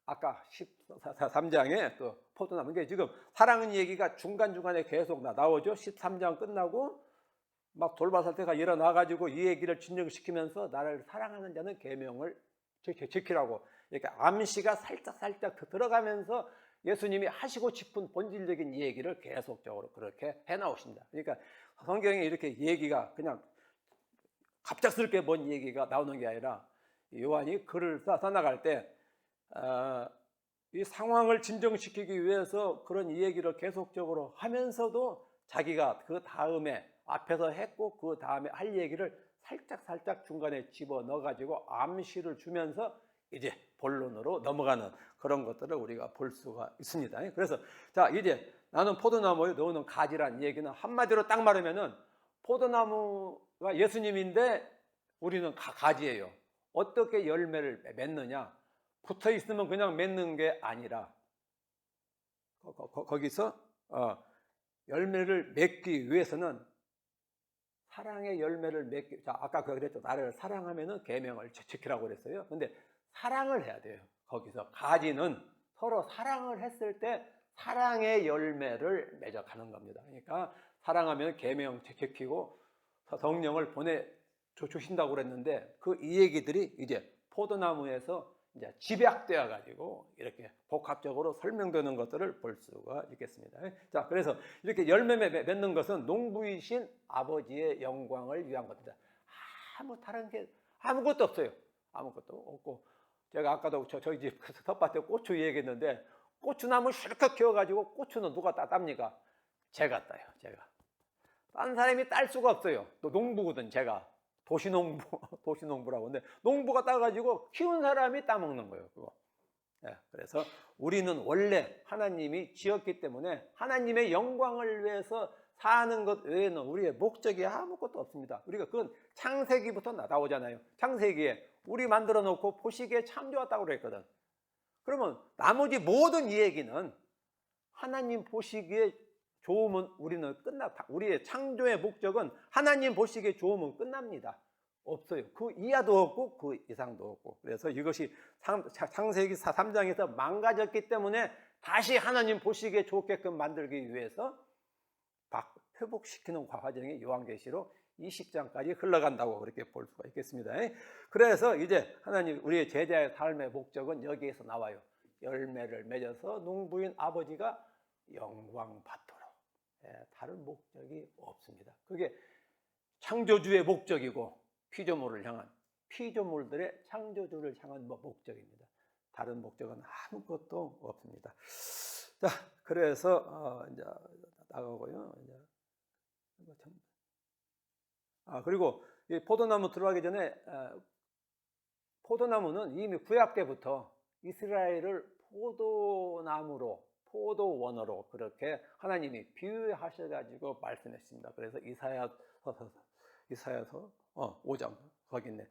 아까 13장에 그 포도나무, 게 지금 사랑은 얘기가 중간중간에 계속 나오죠. 13장 끝나고 막 돌발 사태가 일어나가지고 이 얘기를 진정시키면서 나를 사랑하는 자는 계명을 지키라고 이렇게 암시가 살짝 들어가면서 예수님이 하시고 싶은 본질적인 얘기를 계속적으로 그렇게 해나오십니다. 그러니까 성경에 이렇게 얘기가 그냥 갑작스럽게 뭔 얘기가 나오는 게 아니라 요한이 글을 써나갈 때 이 상황을 진정시키기 위해서 그런 얘기를 계속적으로 하면서도 자기가 그 다음에 앞에서 했고 그 다음에 할 얘기를 살짝 중간에 집어넣어 가지고 암시를 주면서 이제 본론으로 넘어가는 그런 것들을 우리가 볼 수가 있습니다. 그래서 자, 이제 나는 포도나무에 너는 가지란 얘기는 한마디로 딱 말하면은 포도나무가 예수님인데 우리는 가지예요. 어떻게 열매를 맺느냐? 붙어 있으면 그냥 맺는 게 아니라 거기서 열매를 맺기 위해서는 사랑의 열매를 맺기. 자, 아까 그랬죠. 나를 사랑하면은 계명을 지키라고 그랬어요. 근데 사랑을 해야 돼요. 거기서 가지는 서로 사랑을 했을 때 사랑의 열매를 맺어가는 겁니다. 그러니까 사랑하면 계명 지키고 성령을 보내 주신다고 그랬는데 그 이 얘기들이 이제 포도나무에서 이제 집약되어 가지고 이렇게 복합적으로 설명되는 것들을 볼 수가 있겠습니다. 자, 그래서 이렇게 열매 맺는 것은 농부이신 아버지의 영광을 위한 겁니다. 다른 게 아무것도 없어요. 아무것도 없고 제가 아까도 저희 집 텃밭에 고추 얘기했는데 고추나무 실컷 키워가지고 고추는 누가 땁니까? 제가 따요. 제가. 딴 사람이 딸 수가 없어요. 또 농부거든 제가. 도시농부라고. 근데 농부가 따가지고 키운 사람이 따먹는 거예요. 그거. 그래서 우리는 원래 하나님이 지었기 때문에 하나님의 영광을 위해서 사는 것 외에는 우리의 목적이 아무것도 없습니다. 우리가 그건 창세기부터 나오잖아요. 창세기에 우리 만들어 놓고 보시기에 참 좋았다고 그랬거든. 그러면 나머지 모든 이 얘기는 하나님 보시기에 좋으면 우리는 끝났다. 우리의 창조의 목적은 하나님 보시기에 좋으면 끝납니다. 없어요. 그 이하도 없고 그 이상도 없고. 그래서 이것이 창세기 3장에서 망가졌기 때문에 다시 하나님 보시기에 좋게끔 만들기 위해서 회복시키는 과정이 요한계시록 20장까지 흘러간다고 그렇게 볼 수가 있겠습니다. 그래서 이제 하나님 우리의 제자의 삶의 목적은 여기에서 나와요. 열매를 맺어서 농부인 아버지가 영광 받도록. 다른 목적이 없습니다. 그게 창조주의 목적이고 피조물들의 창조주를 향한 목적입니다. 다른 목적은 아무것도 없습니다. 자, 그래서 이제 나가고요. 그리고 이 포도나무 들어가기 전에 포도나무는 이미 구약 때부터 이스라엘을 포도원으로 그렇게 하나님이 비유하셔가지고 말씀했습니다. 그래서 이사야서 5장 거기 있네.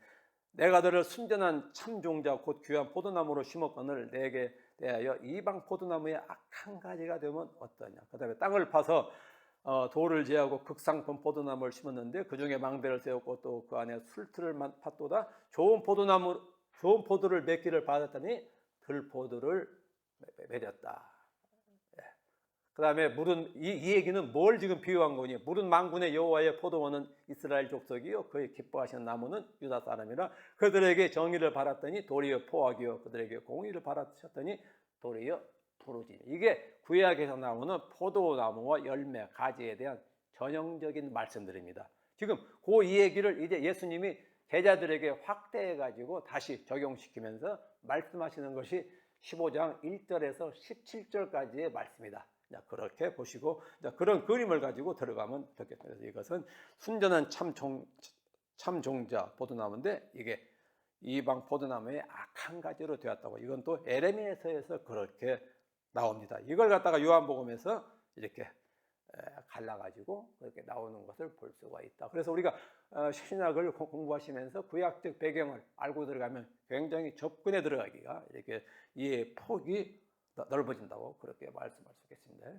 내가 너를 순전한 참종자 곧 귀한 포도나무로 심었거늘 내게 대하여 이방 포도나무의 악한 가지가 되면 어떠냐. 그 다음에 땅을 파서 돌을 제하고 극상품 포도나무를 심었는데 그 중에 망대를 세웠고 또 그 안에 술틀을 팠도다. 좋은 포도를 맺기를 받았더니 들포도를 맺었다. 그 다음에 이 얘기는 뭘 지금 비유한 거니? 물은 만군의 여호와의 포도원은 이스라엘 족속이요 그의 기뻐하시는 나무는 유다 사람이라 그들에게 정의를 바랐더니 도리어 포악이요 그들에게 공의를 바라셨더니 도리어 부르짖. 이게 구약에서 나오는 포도나무와 열매, 가지에 대한 전형적인 말씀들입니다. 지금 이 얘기를 이제 예수님이 제자들에게 확대해 가지고 다시 적용시키면서 말씀하시는 것이 15장 1절에서 17절까지의 말씀이다. 그렇게 보시고 그런 그림을 가지고 들어가면 좋겠습니다. 그래서 이것은 순전한 참종자 포도나무인데 이게 이방 포도나무의 악한 가지로 되었다고. 이건 또 에레미야서에서 그렇게 나옵니다. 이걸 갖다가 요한복음에서 이렇게 갈라가지고 그렇게 나오는 것을 볼 수가 있다. 그래서 우리가 신약을 공부하시면서 구약적 배경을 알고 들어가면 굉장히 접근해 들어가기가 이렇게 이해 폭이 넓어진다고 그렇게 말씀할 수 있겠습니다.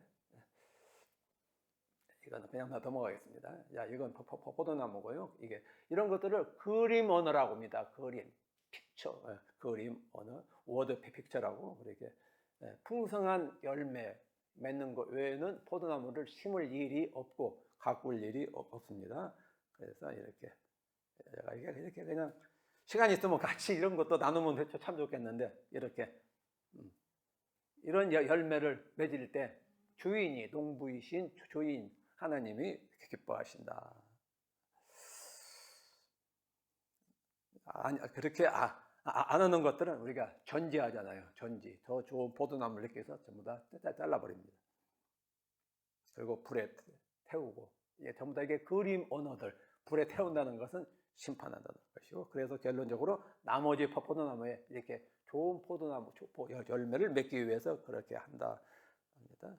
이건 그냥 넘어가겠습니다. 자, 이건 포도나무고요. 이게 이런 것들을 그림 언어라고 합니다. 픽처, 그림 언어, 워드 픽처라고 그렇게 풍성한 열매 맺는 것 외에는 포도나무를 심을 일이 없고 가꿀 일이 없습니다. 그래서 이렇게 그냥 시간 있으면 같이 이런 것도 나누면 참 좋겠는데 이렇게 이런 열매를 맺을 때 주인이 농부이신 주인 하나님이 기뻐하신다. 아니, 그렇게 안 하는 것들은 우리가 전지하잖아요. 전지. 더 좋은 포도나무를 이렇게 해서 전부 다 잘라버립니다. 그리고 불에 태우고, 전부 다 이게 그림 언어들, 불에 태운다는 것은 심판한다는 것이고, 그래서 결론적으로 나머지 포도나무에 이렇게 좋은 포도나무 열매를 맺기 위해서 그렇게 한다 합니다.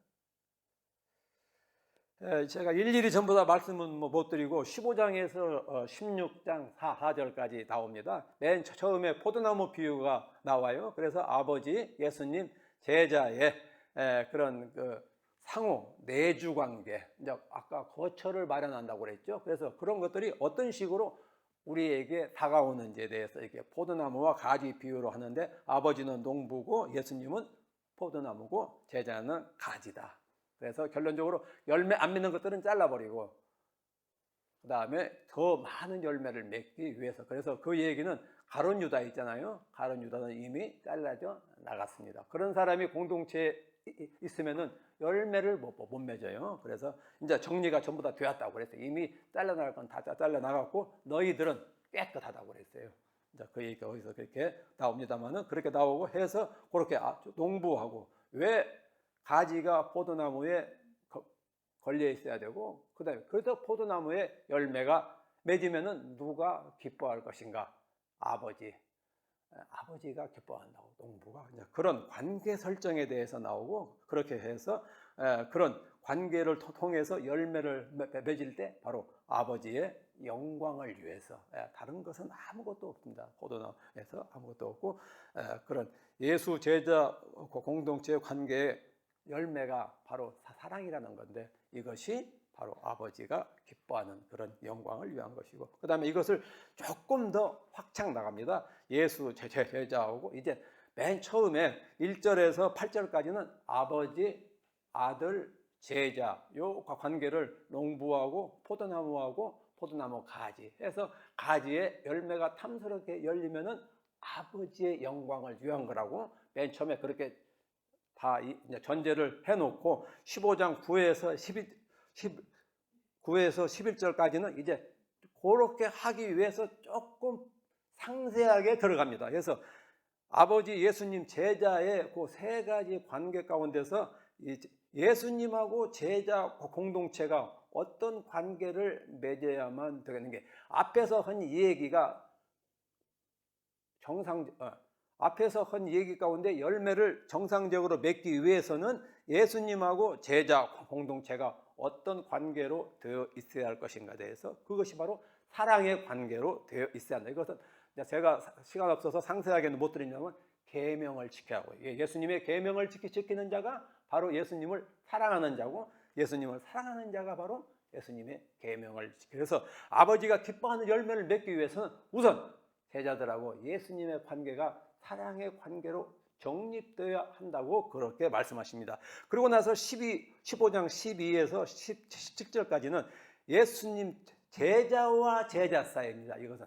제가 일일이 전부 다 말씀은 못 드리고 15장에서 16장 4절까지 나옵니다. 맨 처음에 포도나무 비유가 나와요. 그래서 아버지, 예수님, 제자의 그런 그 상호, 내주 관계, 이제 아까 거처를 마련한다고 그랬죠. 그래서 그런 것들이 어떤 식으로 우리에게 다가오는지에 대해서 이렇게 포도나무와 가지 비유로 하는데, 아버지는 농부고 예수님은 포도나무고 제자는 가지다. 그래서 결론적으로 열매 안 맺는 것들은 잘라버리고 그 다음에 더 많은 열매를 맺기 위해서, 그래서 그 얘기는 가룟 유다 있잖아요. 가룟 유다는 이미 잘라져 나갔습니다. 그런 사람이 공동체에 있으면은 열매를 못 맺어요. 그래서 이제 정리가 전부 다 되었다고 그랬어요. 이미 잘라나갈 건 다 잘라나갔고 너희들은 깨끗하다고 그랬어요. 이제 그 얘기가 거기서 그렇게 나옵니다만은, 그렇게 나오고 해서 그렇게 농부하고, 왜 가지가 포도나무에 걸려 있어야 되고, 그다음에 그래서 포도나무에 열매가 맺으면은 누가 기뻐할 것인가? 아버지가 기뻐한다고, 농부가. 그런 관계 설정에 대해서 나오고, 그렇게 해서 그런 관계를 통해서 열매를 맺을 때 바로 아버지의 영광을 위해서, 다른 것은 아무것도 없습니다. 포도나무에서 아무것도 없고, 그런 예수 제자 공동체의 관계의 열매가 바로 사랑이라는 건데, 이것이 바로 아버지가 기뻐하는 그런 영광을 위한 것이고, 그 다음에 이것을 조금 더 확장 나갑니다. 예수 제자하고 이제 맨 처음에 1절에서 8절까지는 아버지, 아들, 제자 요 관계를 농부하고 포도나무하고 포도나무 가지 해서, 가지의 열매가 탐스럽게 열리면은 아버지의 영광을 위한 거라고 맨 처음에 그렇게 다 이제 전제를 해놓고, 15장 9에서 11절까지는 이제 그렇게 하기 위해서 조금 상세하게 들어갑니다. 그래서 아버지, 예수님, 제자의 그 세 가지 관계 가운데서 예수님하고 제자 공동체가 어떤 관계를 맺어야만 되는 게, 앞에서 한 얘기가 앞에서 한 얘기 가운데 열매를 정상적으로 맺기 위해서는 예수님하고 제자 공동체가 어떤 관계로 되어 있어야 할 것인가에 대해서, 그것이 바로 사랑의 관계로 되어 있어야 한다. 이것은 제가 시간 없어서 상세하게는 못 드리냐면 계명을 지켜야 하고, 예수님의 계명을 지키는 자가 바로 예수님을 사랑하는 자고, 예수님을 사랑하는 자가 바로 예수님의 계명을 지켜. 그래서 아버지가 기뻐하는 열매를 맺기 위해서는 우선 제자들하고 예수님의 관계가 사랑의 관계로 정립되어야 한다고 그렇게 말씀하십니다. 그리고 나서 15장 12에서 17절까지는 예수님 제자와 제자 사이입니다. 이것은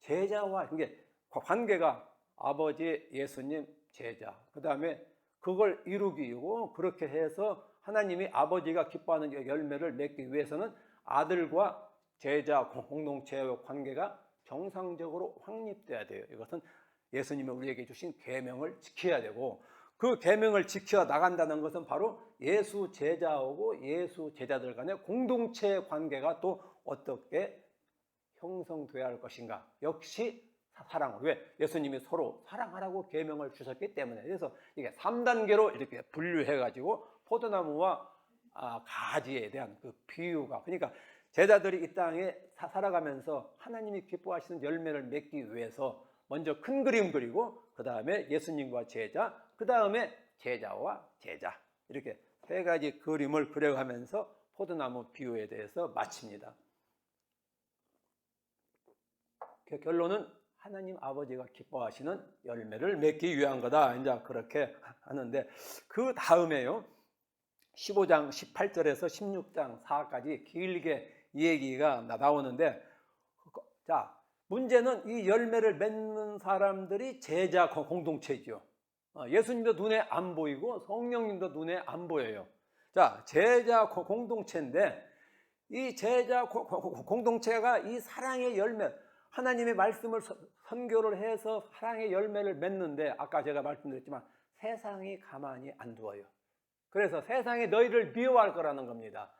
제자와 관계가 아버지, 예수님, 제자, 그 다음에 그걸 이루기 위하고, 그렇게 해서 하나님이 아버지가 기뻐하는 열매를 맺기 위해서는 아들과 제자 공동체의 관계가 정상적으로 확립돼야 돼요. 이것은 예수님이 우리에게 주신 계명을 지켜야 되고, 그 계명을 지켜 나간다는 것은 바로 예수 제자하고 예수 제자들 간의 공동체의 관계가 또 어떻게 형성돼야 할 것인가? 역시 사랑. 왜? 예수님이 서로 사랑하라고 계명을 주셨기 때문에. 그래서 이게 3단계로 이렇게 분류해 가지고 포도나무와 가지에 대한 그 비유가, 그러니까 제자들이 이 땅에 살아가면서 하나님이 기뻐하시는 열매를 맺기 위해서 먼저 큰 그림 그리고, 그 다음에 예수님과 제자, 그 다음에 제자와 제자, 이렇게 세 가지 그림을 그려가면서 포도나무 비유에 대해서 마칩니다. 결론은 하나님 아버지가 기뻐하시는 열매를 맺기 위한 거다, 이제 그렇게 하는데, 그 다음에요 15장 18절에서 16장 4까지 길게 얘기가 나오는데, 자, 문제는 이 열매를 맺는 사람들이 제자 공동체죠. 예수님도 눈에 안 보이고 성령님도 눈에 안 보여요. 자, 제자 공동체인데 이 제자 공동체가 이 사랑의 열매, 하나님의 말씀을 선교를 해서 사랑의 열매를 맺는데 아까 제가 말씀드렸지만 세상이 가만히 안 두어요. 그래서 세상이 너희를 미워할 거라는 겁니다.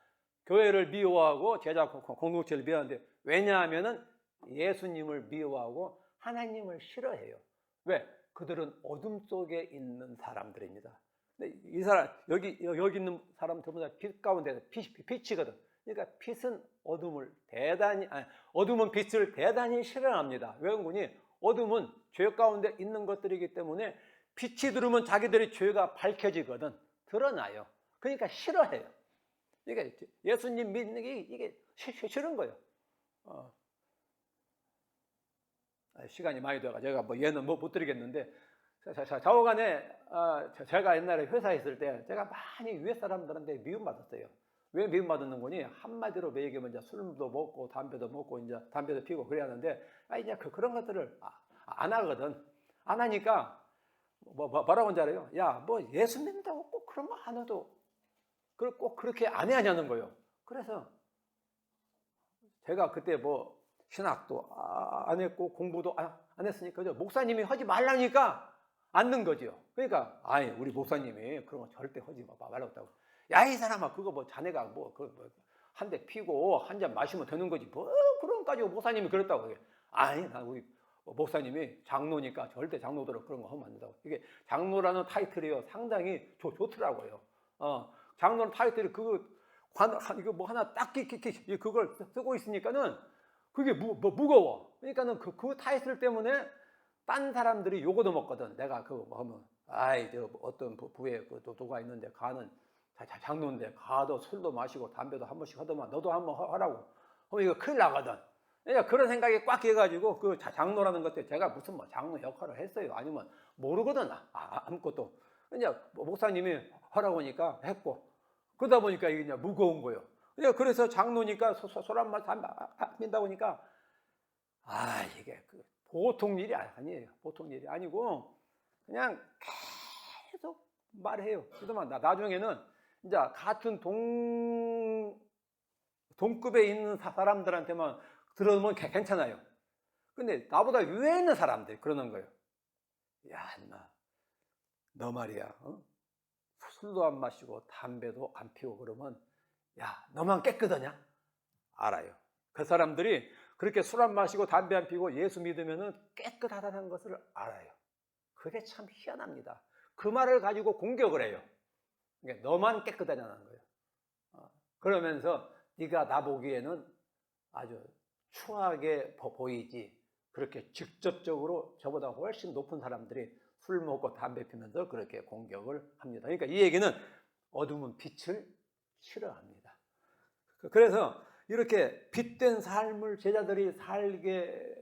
교회를 미워하고 제자 공동체를 미워하는데 왜냐하면 예수님을 미워하고 하나님을 싫어해요. 왜? 그들은 어둠 속에 있는 사람들입니다. 근데 이 사람 여기 있는 사람 전부 다 빛 가운데 빛이거든. 그러니까 빛은 어둠은 빛을 대단히 싫어합니다. 왜 그러니 어둠은 죄 가운데 있는 것들이기 때문에 빛이 들어오면 자기들의 죄가 밝혀지거든. 드러나요. 그러니까 싫어해요. 이게 예수님 믿는 게 이게 싫은 거예요. 시간이 많이 돼가 제가 뭐 얘는 못 드리겠는데 좌우간에 제가 옛날에 회사에 있을 때 제가 많이 위에 사람들한테 미움받았어요. 왜 미움받는 거니? 한마디로 얘기하면 이제 술도 먹고 담배도 먹고 이제 담배도 피고 그래야 하는데 이제 그런 것들을 안 하거든. 안 하니까 뭐라고 하는지 알아요? 야, 뭐 예수 믿는다고 꼭 그런 거 안 해도 꼭 그렇게 안 해야 하냐는 거예요. 그래서 제가 그때 뭐 신학도 안 했고 공부도 안 했으니까 목사님이 하지 말라니까 안 넣은 거죠. 그러니까 우리 목사님이 그런 거 절대 하지 말라고 했다고. 야, 이 사람아, 그거 뭐 자네가 한 대 피고 한 잔 마시면 되는 거지 뭐 그런 거 가지고 목사님이 그랬다고. 나 우리 목사님이 장로니까 절대 장로들은 그런 거 하면 안 된다고. 이게 장로라는 타이틀이요 상당히 좋더라고요. 장로는 타이틀이 이거 뭐 하나 딱 그걸 쓰고 있으니까는 그게 무거워. 그러니까는 그 타이틀 때문에 딴 사람들이 요거도 먹거든. 내가 그거 뭐 하면 어떤 부에 누가 있는데 가는 장로인데 가도 술도 마시고 담배도 한 번씩 하더만 너도 한번 하라고. 이거 큰일 나거든. 그러니까 그런 생각이 꽉 해가지고 그 장로라는 것들 제가 무슨 장로 역할을 했어요. 아니면 모르거든. 아무것도. 이제 목사님이 하라고 하니까 했고 그러다 보니까 이게 이제 무거운 거예요. 그래서 장로니까 술 한 마시 안 핀다고 하니까 이게 보통 일이 아니에요. 보통 일이 아니고 그냥 계속 말해요. 그러면 나중에는 이제 같은 동급에 있는 사람들한테만 들어오면 괜찮아요. 근데 나보다 위에 있는 사람들 그러는 거예요. 야, 너 말이야. 술도 안 마시고 담배도 안 피우고 그러면 야, 너만 깨끗하냐? 알아요. 그 사람들이 그렇게 술 안 마시고 담배 안 피우고 예수 믿으면 깨끗하다는 것을 알아요. 그게 참 희한합니다. 그 말을 가지고 공격을 해요. 그러니까 너만 깨끗하냐는 거예요. 그러면서 네가 나 보기에는 아주 추하게 보이지. 그렇게 직접적으로 저보다 훨씬 높은 사람들이 술 먹고 담배 피면서 그렇게 공격을 합니다. 그러니까 이 얘기는 어둠은 빛을 싫어합니다. 그래서 이렇게 빛된 삶을 제자들이 살게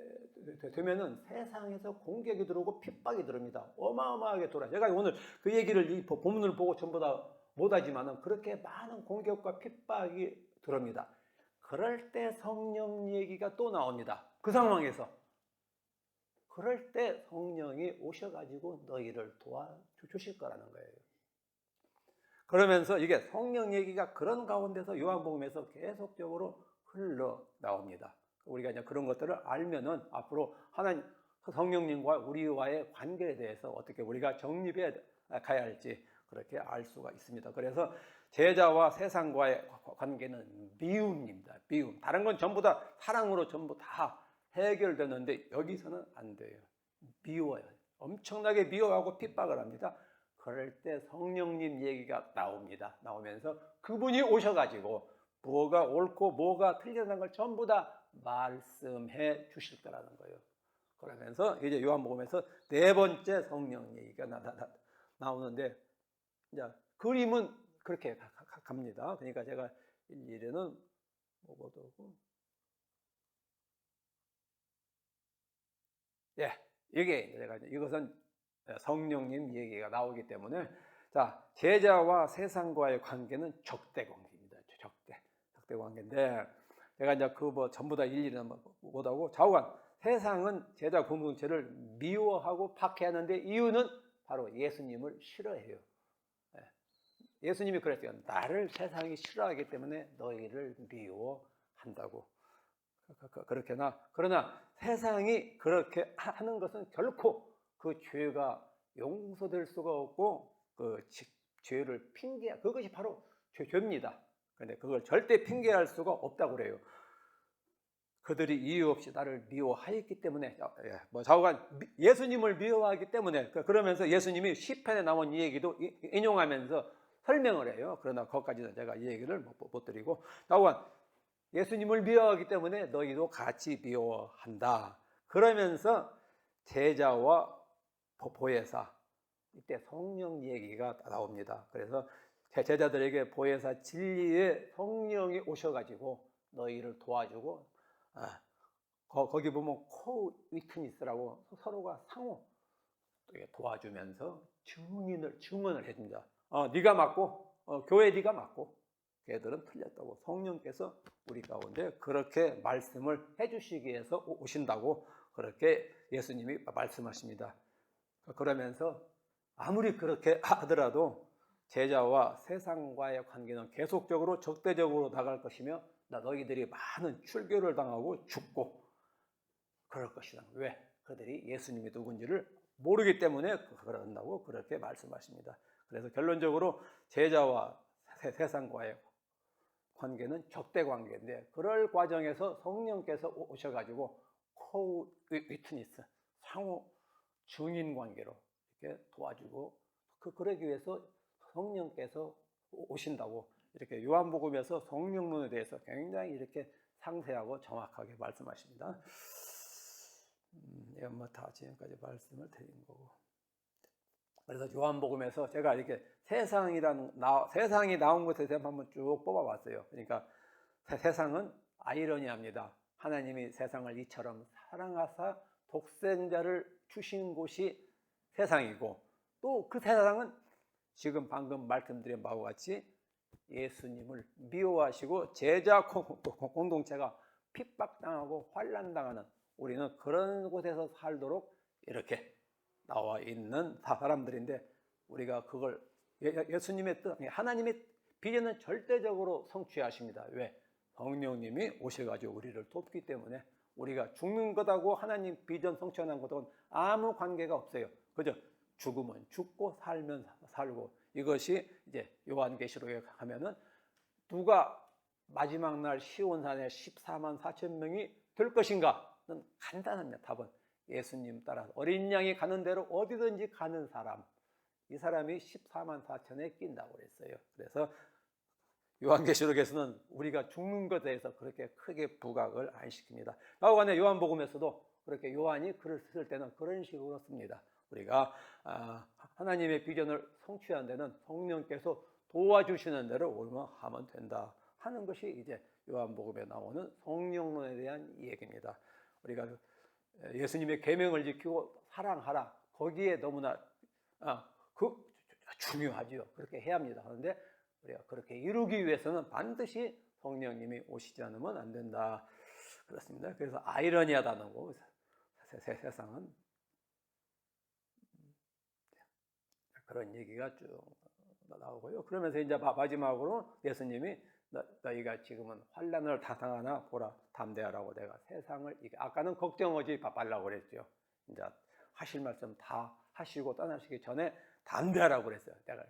되면은 세상에서 공격이 들어오고 핍박이 들어옵니다. 어마어마하게 돌아요. 제가 오늘 그 얘기를 이 본문을 보고 전부 다 못하지만은 그렇게 많은 공격과 핍박이 들어옵니다. 그럴 때 성령 얘기가 또 나옵니다. 그 상황에서 그럴 때 성령이 오셔가지고 너희를 도와주실 거라는 거예요. 그러면서 이게 성령 얘기가 그런 가운데서 요한복음에서 계속적으로 흘러나옵니다. 우리가 이제 그런 것들을 알면은 앞으로 하나님 성령님과 우리와의 관계에 대해서 어떻게 우리가 정립해 가야 할지 그렇게 알 수가 있습니다. 그래서 제자와 세상과의 관계는 미움입니다. 미움. 다른 건 전부 다 사랑으로 전부 다 해결되는데 여기서는 안 돼요. 미워요. 엄청나게 미워하고 핍박을 합니다. 그럴 때 성령님 얘기가 나옵니다. 나오면서 그분이 오셔가지고 뭐가 옳고 뭐가 틀리다는 걸 전부 다 말씀해 주실 거라는 거예요. 그러면서 이제 요한복음에서 네 번째 성령 얘기가 나오는데 이제 그림은 그렇게 갑니다. 그러니까 제가 일일이는 뭐고도 이게 제가 이것은 성령님 얘기가 나오기 때문에 자 제자와 세상과의 관계는 적대 관계입니다. 적대 관계인데 제가 이제 그 전부 다 일일이는 못하고 좌우간 세상은 제자 공동체를 미워하고 박해하는데 이유는 바로 예수님을 싫어해요. 예수님이 그랬어요. 나를 세상이 싫어하기 때문에 너희를 미워한다고. 그러나 세상이 그렇게 하는 것은 결코 그 죄가 용서될 수가 없고 그 죄를 그것이 바로 죄입니다. 그런데 그걸 절대 핑계할 수가 없다고 그래요. 그들이 이유 없이 나를 미워하였기 때문에, 좌우간 예수님을 미워하기 때문에, 그러면서 예수님이 시편에 나온 이 얘기도 인용하면서 설명을 해요. 그러나 거기까지는 제가 이 얘기를 못 드리고, 좌우간 예수님을 미워하기 때문에 너희도 같이 미워한다. 그러면서 제자와 보혜사, 이때 성령 얘기가 나옵니다. 그래서 제자들에게 보혜사 진리의 성령이 오셔가지고 너희를 도와주고, 거기 보면 코위트니스라고 서로가 상호 도와주면서 증언을 해줍니다. 네가 맞고, 교회 네가 맞고, 걔들은 틀렸다고. 성령께서 우리 가운데 그렇게 말씀을 해주시기 위해서 오신다고 그렇게 예수님이 말씀하십니다. 그러면서 아무리 그렇게 하더라도 제자와 세상과의 관계는 계속적으로 적대적으로 나갈 것이며 너희들이 많은 출교를 당하고 죽고 그럴 것이다. 왜? 그들이 예수님이 누군지를 모르기 때문에 그런다고 그렇게 말씀하십니다. 그래서 결론적으로 제자와 세상과의 관계는 적대 관계인데, 그럴 과정에서 성령께서 오셔가지고 코위트니스, 상호 증인 관계로 이렇게 도와주고, 그러기 위해서 성령께서 오신다고 이렇게 요한복음에서 성령론에 대해서 굉장히 이렇게 상세하고 정확하게 말씀하십니다. 이건 뭐 다 지금까지 말씀을 드린 거고. 그래서 요한복음에서 제가 이렇게 세상이 나온 것에 대해서 한번 쭉 뽑아봤어요. 그러니까 세상은 아이러니합니다. 하나님이 세상을 이처럼 사랑하사 독생자를 주신 곳이 세상이고, 또 그 세상은 지금 방금 말씀드린 바와 같이 예수님을 미워하시고 제자 공동체가 핍박당하고 환난당하는, 우리는 그런 곳에서 살도록 이렇게 나와 있는 사람들인데, 우리가 그걸 예수님의 뜻, 하나님의 비전은 절대적으로 성취하십니다. 왜? 성령님이 오셔가지고 우리를 돕기 때문에. 우리가 죽는 것하고 하나님 비전 성취하는 것하고는 아무 관계가 없어요. 그죠? 죽으면 죽고 살면 살고. 이것이 이제 요한계시록에 가면은 누가 마지막 날 시온산에 14만 4천 명이 될 것인가는 간단합니다. 답은 예수님 따라서 어린 양이 가는 대로 어디든지 가는 사람, 이 사람이 14만 4천에 낀다고 그랬어요. 그래서 요한계시록에서는 우리가 죽는 것에 대해서 그렇게 크게 부각을 안 시킵니다. 하여간에 요한복음에서도 그렇게 요한이 글을 쓸 때는 그런 식으로 씁니다. 우리가 하나님의 비전을 성취하는 데는 성령께서 도와주시는 대로 우리만 하면 된다 하는 것이 이제 요한복음에 나오는 성령론에 대한 얘기입니다. 우리가 예수님의 계명을 지키고 사랑하라, 거기에 너무나 중요하지요. 그렇게 해야 합니다. 그런데 우리가 그렇게 이루기 위해서는 반드시 성령님이 오시지 않으면 안 된다. 그렇습니다. 그래서 아이러니하다는 거, 세상은 그런 얘기가 쭉 나오고요. 그러면서 이제 마지막으로 예수님이 너희가 지금은 환난을 다 당하나 보라, 담대하라고 내가 세상을 아까는 걱정하지 말라고 그랬죠. 이제 하실 말씀 다 하시고 떠나시기 전에 담대하라고 그랬어요. 내가.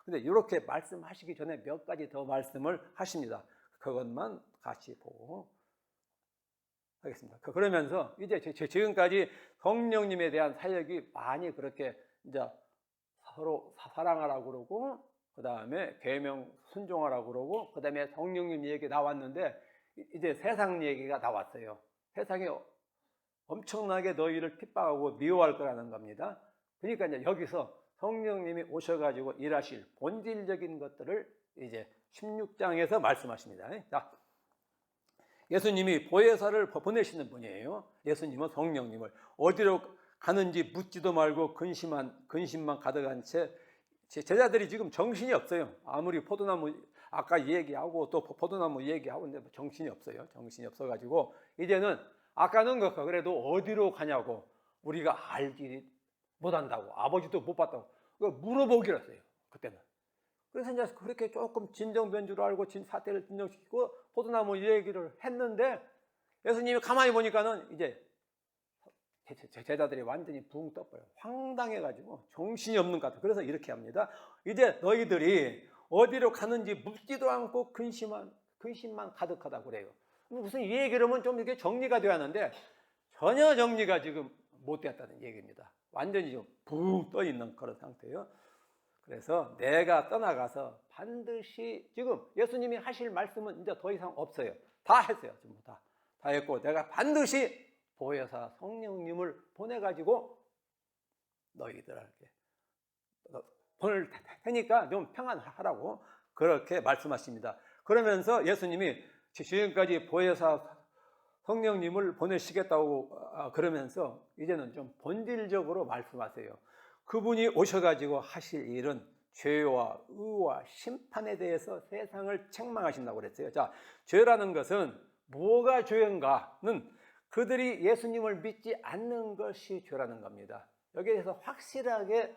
근데 이렇게 말씀하시기 전에 몇 가지 더 말씀을 하십니다. 그것만 같이 보고 하겠습니다. 그러면서 이제 지금까지 성령님에 대한 사역이 많이 그렇게 이제 서로 사랑하라고 그러고, 그 다음에 계명 순종하라고 그러고, 그 다음에 성령님 얘기 나왔는데, 이제 세상 얘기가 나왔어요. 세상이 엄청나게 너희를 핍박하고 미워할 거라는 겁니다. 그러니까 이제 여기서 성령님이 오셔가지고 일하실 본질적인 것들을 이제 16장에서 말씀하십니다. 자, 예수님이 보혜사를 보내시는 분이에요. 예수님은 성령님을 어디로 가는지 묻지도 말고 근심만 가득한 채, 제자들이 지금 정신이 없어요. 아무리 포도나무 아까 얘기하고 또 포도나무 얘기하고 있는데 정신이 없어요. 정신이 없어가지고 이제는 아까는 그래도 어디로 가냐고 우리가 알지 못한다고, 아버지도 못 봤다고 물어보기로 했어요, 그때는. 그래서 이제 그렇게 조금 진정된 줄 알고 사태를 진정시키고 포도나무 얘기를 했는데, 예수님이 가만히 보니까는 이제 제자들이 완전히 붕 떠버려요. 황당해가지고 정신이 없는 것 같아요. 그래서 이렇게 합니다. 이제 너희들이 어디로 가는지 묻지도 않고 근심만 가득하다고 그래요. 무슨 이 얘기를 하면 좀 이렇게 정리가 돼야 하는데 전혀 정리가 지금 못 되었다는 얘기입니다. 완전히 좀 붕 떠 있는 그런 상태예요. 그래서 내가 떠나가서 반드시, 지금 예수님이 하실 말씀은 이제 더 이상 없어요. 다 했어요. 전부 다 했고, 내가 반드시 보혜사 성령님을 보내가지고 너희들에게 보낼 테니까 좀 평안하라고 그렇게 말씀하십니다. 그러면서 예수님이 지금까지 보혜사 성령님을 보내시겠다고 그러면서 이제는 좀 본질적으로 말씀하세요. 그분이 오셔가지고 하실 일은 죄와 의와 심판에 대해서 세상을 책망하신다고 그랬어요. 자, 죄라는 것은 뭐가 죄인가는 그들이 예수님을 믿지 않는 것이 죄라는 겁니다. 여기에서 확실하게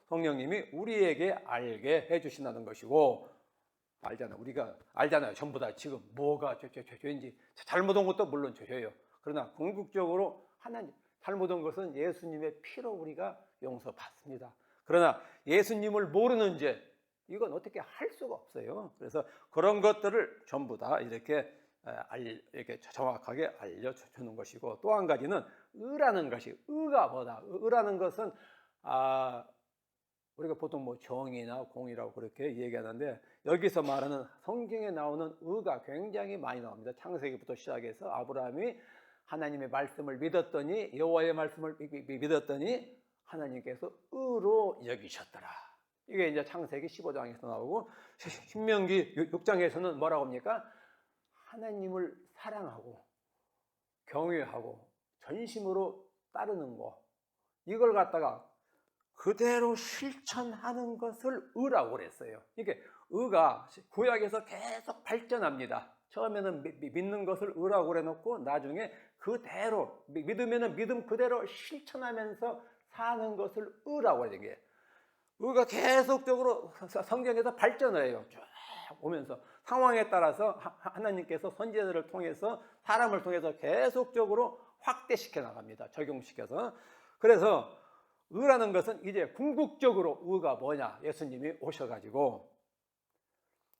성령님이 우리에게 알게 해주신다는 것이고, 우리가 알잖아요. 전부 다 지금 뭐가 죄인지. 잘못한 것도 물론 죄예요. 그러나 궁극적으로 하나님, 잘못한 것은 예수님의 피로 우리가 용서받습니다. 그러나 예수님을 모르는 죄, 이건 어떻게 할 수가 없어요. 그래서 그런 것들을 전부 다 이렇게 정확하게 알려주는 것이고, 또 한 가지는 의라는 것이, 의가 뭐다? 의라는 것은 우리가 보통 뭐 정의나 공의라고 그렇게 얘기하는데, 여기서 말하는 성경에 나오는 의가 굉장히 많이 나옵니다. 창세기부터 시작해서 아브라함이 하나님의 말씀을 믿었더니, 여호와의 말씀을 믿었더니 하나님께서 의로 여기셨더라. 이게 이제 창세기 15장에서 나오고, 신명기 6장에서는 뭐라고 합니까? 하나님을 사랑하고 경외하고 전심으로 따르는 거, 이걸 갖다가 그대로 실천하는 것을 의라고 그랬어요. 이게 의가 구약에서 계속 발전합니다. 처음에는 믿는 것을 의라고 그래놓고 나중에 그대로 믿으면 믿음 그대로 실천하면서 사는 것을 의라고 해야 게, 의가 계속적으로 성경에서 발전을 해요. 쭉 오면서 상황에 따라서 하나님께서 선지자들을 통해서, 사람을 통해서 계속적으로 확대시켜 나갑니다. 적용시켜서. 그래서 의라는 것은 이제 궁극적으로 의가 뭐냐? 예수님이 오셔가지고,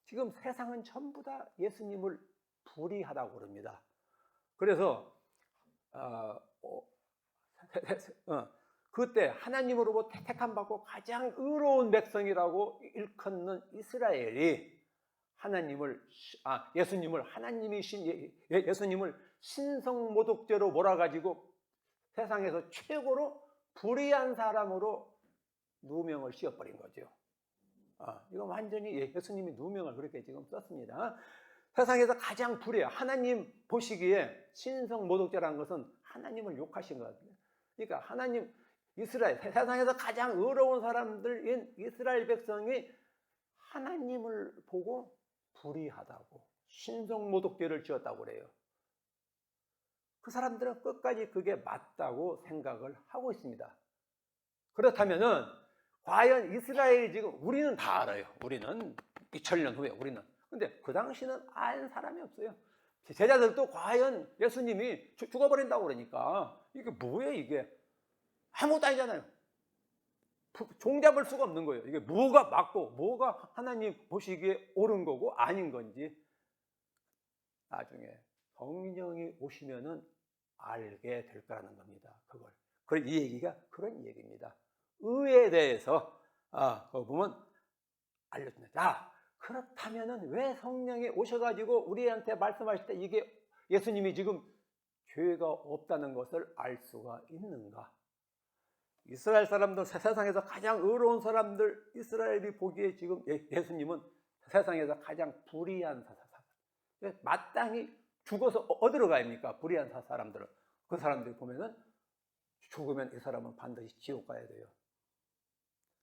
지금 세상은 전부 다 예수님을 불의하다고 그럽니다. 그래서 그때 하나님으로부터 택함받고 가장 의로운 백성이라고 일컫는 이스라엘이 예수님을 신성모독죄로 몰아가지고 세상에서 최고로 불의한 사람으로 누명을 씌워버린 거죠. 이건 완전히 예수님이 누명을 그렇게 지금 썼습니다. 세상에서 가장 불의해요. 하나님 보시기에 신성모독죄라는 것은 하나님을 욕하신 거거든요. 그러니까 세상에서 가장 의로운 사람들인 이스라엘 백성이 하나님을 보고 불의하다고, 신성모독죄를 지었다고 그래요. 그 사람들은 끝까지 그게 맞다고 생각을 하고 있습니다. 그렇다면은 과연 이스라엘이 지금, 우리는 다 알아요. 우리는 2000년 후에 근데 그 당시는 알 사람이 없어요. 제자들도 과연 예수님이 죽어버린다고 그러니까 이게 뭐예요, 이게? 아무것도 아니잖아요. 종잡을 수가 없는 거예요. 이게 뭐가 맞고 뭐가 하나님 보시기에 옳은 거고 아닌 건지 나중에 성령이 오시면은 알게 될 거라는 겁니다. 이 얘기가 그런 얘기입니다. 의에 대해서 보면 알려줍니다. 자, 그렇다면은 왜 성령이 오셔가지고 우리한테 말씀하실 때 이게 예수님이 지금 죄가 없다는 것을 알 수가 있는가? 이스라엘 사람들, 세상에서 가장 의로운 사람들, 이스라엘이 보기에 지금 예수님은 세상에서 가장 불의한 사람, 마땅히 죽어서 어디로 가입니까? 불의한 사람들은. 그 사람들이 보면은 죽으면 이 사람은 반드시 지옥 가야 돼요.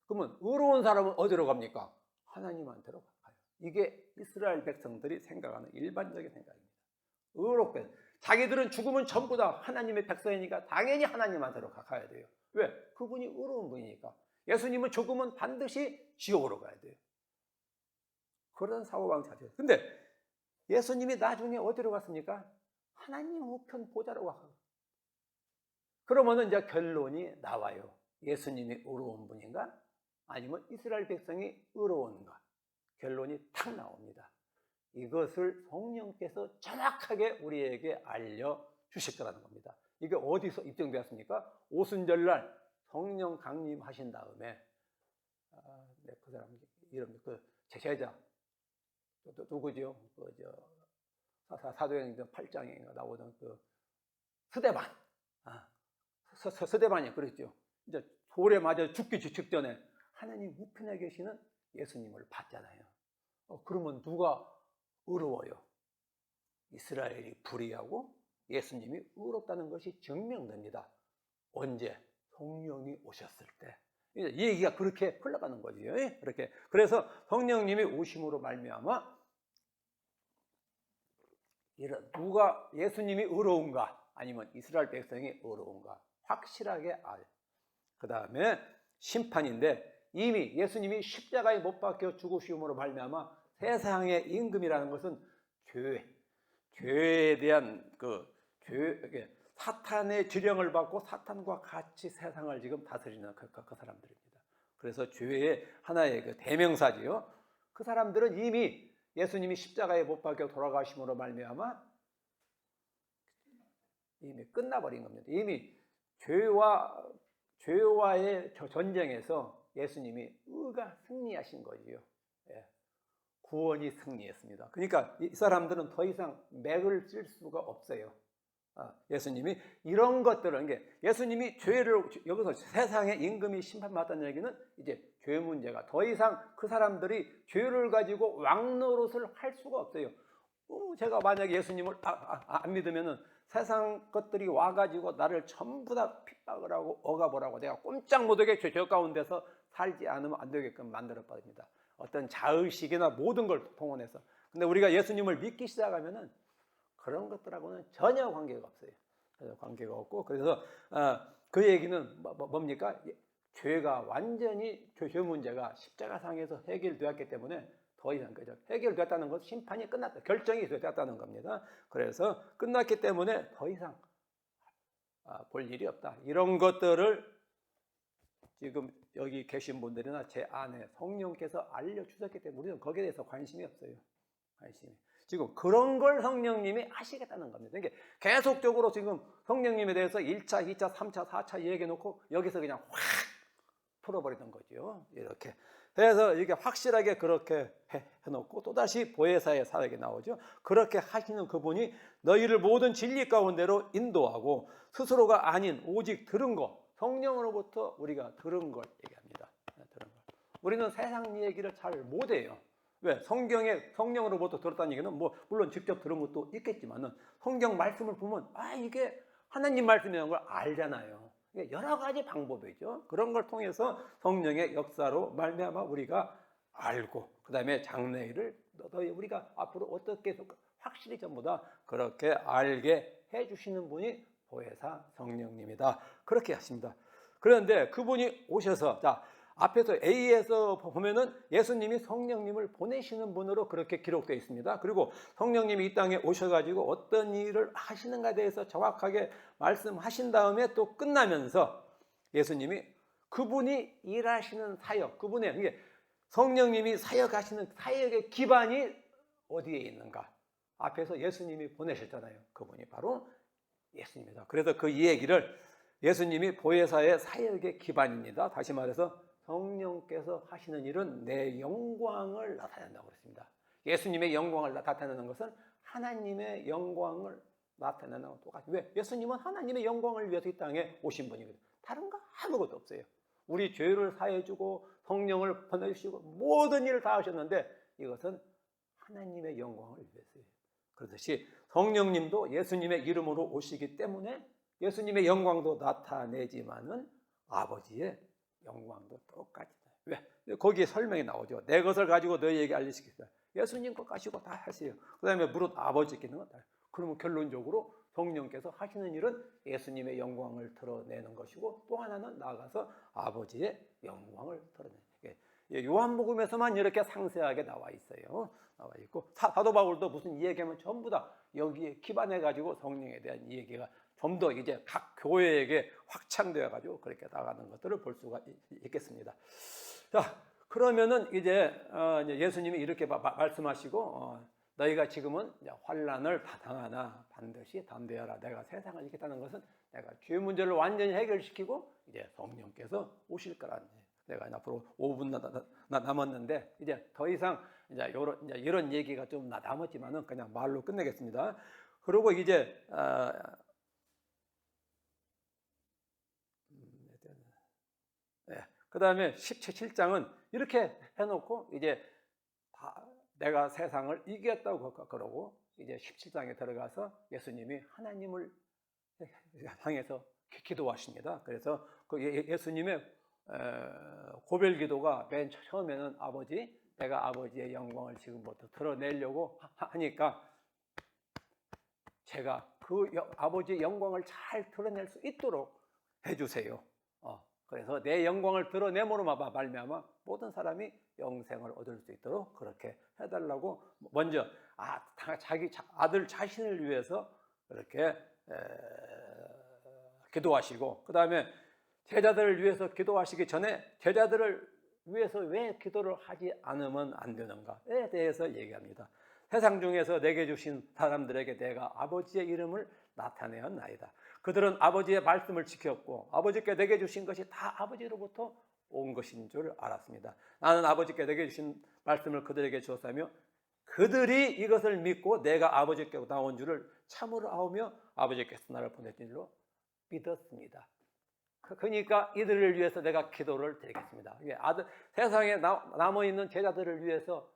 그러면 의로운 사람은 어디로 갑니까? 하나님한테로 가요. 이게 이스라엘 백성들이 생각하는 일반적인 생각입니다. 의롭게. 자기들은 죽으면 전부 다 하나님의 백성이니까 당연히 하나님한테로 가야 돼요. 왜? 그분이 의로운 분이니까. 예수님은 죽으면 반드시 지옥으로 가야 돼요. 그런 사고방식이에요. 근데 예수님이 나중에 어디로 갔습니까? 하나님 우편 보좌로 가요. 그러면 이제 결론이 나와요. 예수님이 의로운 분인가? 아니면 이스라엘 백성이 의로운가? 결론이 탁 나옵니다. 이것을 성령께서 정확하게 우리에게 알려주실 거라는 겁니다. 이게 어디서 입증되었습니까? 오순절날 성령 강림하신 다음에 그 사람 이름 제자 누구죠? 사도행전 8장에 나오던 스데반. 스데반이 그랬죠. 이제 돌에 맞아 죽기 직전에 하나님 우편에 계시는 예수님을 봤잖아요. 그러면 누가 의로워요? 이스라엘이 불의하고 예수님이 의롭다는 것이 증명됩니다. 언제? 성령이 오셨을 때. 이 얘기가 그렇게 흘러가는 거죠. 그렇게. 그래서 성령님이 오심으로 말미암아 누가 예수님이 의로운가 아니면 이스라엘 백성이 의로운가 확실하게 알. 그 다음에 심판인데 이미 예수님이 십자가에 못 박혀 죽으심으로 말미암아 세상의 임금이라는 것은 죄에 대한 사탄의 지령을 받고 사탄과 같이 세상을 지금 다스리는 그 사람들입니다. 그래서 죄의 하나의 대명사지요. 그 사람들은 이미 예수님이 십자가에 못 박혀 돌아가심으로 말미암아 이미 끝나버린 겁니다. 이미 죄와의 전쟁에서 예수님이 의가 승리하신 거지요. 구원이 승리했습니다. 그러니까 이 사람들은 더 이상 맥을 쓸 수가 없어요. 예수님이 이런 것들은 예수님이 죄를 여기서 세상의 임금이 심판받았다는 얘기는 이제 죄 문제가 더 이상 그 사람들이 죄를 가지고 왕노릇을 할 수가 없어요. 제가 만약에 예수님을 안 믿으면은 세상 것들이 와가지고 나를 전부 다 핍박을 하고 억압을 하고 내가 꼼짝 못하게 죄 가운데서 살지 않으면 안 되게끔 만들어 버립니다. 어떤 자의식이나 모든 걸 동원해서. 근데 우리가 예수님을 믿기 시작하면은 그런 것들하고는 전혀 관계가 없어요. 전혀 관계가 없고 그래서 그 얘기는 뭡니까? 죄가 완전히 죄 문제가 십자가상에서 해결되었기 때문에 더 이상 해결됐다는 것은 심판이 끝났다. 결정이 됐다는 겁니다. 그래서 끝났기 때문에 더 이상 볼 일이 없다. 이런 것들을 지금 여기 계신 분들이나 제 안에 성령께서 알려주셨기 때문에 우리는 거기에 대해서 관심이 없어요. 관심이. 지금 그런 걸 성령님이 하시겠다는 겁니다. 그러니까 계속적으로 지금 성령님에 대해서 1차, 2차, 3차, 4차 얘기해놓고 여기서 그냥 확 풀어버리는 거죠. 이렇게. 그래서 이게 확실하게 그렇게 해놓고 또다시 보혜사의 사역이 나오죠. 그렇게 하시는 그분이 너희를 모든 진리 가운데로 인도하고 스스로가 아닌 오직 들은 것, 성령으로부터 우리가 들은 걸 얘기합니다. 들은 걸. 우리는 세상 얘기를 잘 못해요. 왜? 성령으로부터 들었다는 얘기는 물론 직접 들은 것도 있겠지만은 성경 말씀을 보면 이게 하나님 말씀이라는 걸 알잖아요. 여러 가지 방법이죠. 그런 걸 통해서 성령의 역사로 말미암아 우리가 알고 그 다음에 장래일을 우리가 앞으로 어떻게 해서 확실히 전부 다 그렇게 알게 해주시는 분이 보혜사 성령님이다. 그렇게 하십니다. 그런데 그분이 오셔서 앞에서 A에서 보면은 예수님이 성령님을 보내시는 분으로 그렇게 기록되어 있습니다. 그리고 성령님이 이 땅에 오셔가지고 어떤 일을 하시는가에 대해서 정확하게 말씀하신 다음에 또 끝나면서 예수님이 그분이 일하시는 사역, 그분의 성령님이 사역하시는 사역의 기반이 어디에 있는가? 앞에서 예수님이 보내셨잖아요. 그분이 바로 예수님이다. 그래서 그 얘기를 예수님이 보혜사의 사역의 기반입니다. 다시 말해서 성령께서 하시는 일은 내 영광을 나타낸다고 그랬습니다. 예수님의 영광을 나타내는 것은 하나님의 영광을 나타내는 것과 똑같이. 왜? 예수님은 하나님의 영광을 위해서 이 땅에 오신 분이거든요. 다른 거 아무것도 없어요. 우리 죄를 사해주고 성령을 보내주시고 모든 일을 다 하셨는데 이것은 하나님의 영광을 위해서예요. 그렇듯이 성령님도 예수님의 이름으로 오시기 때문에 예수님의 영광도 나타내지만은 아버지의 영광도 똑같이. 왜? 거기에 설명이 나오죠. 내 것을 가지고 너희에게 알리시겠다. 예수님 것 가지고 다 하세요. 그 다음에 무릇 아버지께는 다. 그러면 결론적으로 성령께서 하시는 일은 예수님의 영광을 드러내는 것이고, 또 하나는 나아가서 아버지의 영광을 드러내는 거예요. 요한복음에서만 이렇게 상세하게 나와 있어요. 나와 있고, 사도 바울도 무슨 얘기하면 전부 다 여기에 기반해 가지고 성령에 대한 얘기가 좀 더 이제 각 교회에게 확장되어 가지고 그렇게 나가는 것들을 볼 수가 있겠습니다. 자, 그러면은 이제 예수님이 이렇게 말씀하시고, 너희가 지금은 환난을 다 당하나 반드시 담대하라. 내가 세상을 이기겠다는 것은 내가 죄 문제를 완전히 해결시키고 이제 성령께서 오실 거라는. 내가 앞으로 5분 남았는데 이제 더 이상 이제 이런 얘기가 좀 남았지만은 그냥 말로 끝내겠습니다. 그리고 이제 그 다음에 17장은 이렇게 해놓고 이제 내가 세상을 이겼다고 그러고, 이제 17장에 들어가서 예수님이 하나님을 향해서 기도하십니다. 그래서 그 예수님의 고별 기도가 맨 처음에는 아버지, 내가 아버지의 영광을 지금부터 드러내려고 하니까 제가 그 아버지의 영광을 잘 드러낼 수 있도록 해주세요. 그래서 내 영광을 드러내므로 말미암아 모든 사람이 영생을 얻을 수 있도록 그렇게 해달라고 먼저 자기 아들 자신을 위해서 그렇게 기도하시고, 그 다음에 제자들을 위해서 기도하시기 전에 제자들을 위해서 왜 기도를 하지 않으면 안 되는가에 대해서 얘기합니다. 세상 중에서 내게 주신 사람들에게 내가 아버지의 이름을 나타내었나이다. 그들은 아버지의 말씀을 지켰고 아버지께 내게 주신 것이 다 아버지로부터 온 것인 줄 알았습니다. 나는 아버지께 내게 주신 말씀을 그들에게 주었다며 그들이 이것을 믿고 내가 아버지께 나온 줄을 참으로 아오며 아버지께서 나를 보내신 줄로 믿었습니다. 그러니까 이들을 위해서 내가 기도를 드리겠습니다. 세상에 남아있는 제자들을 위해서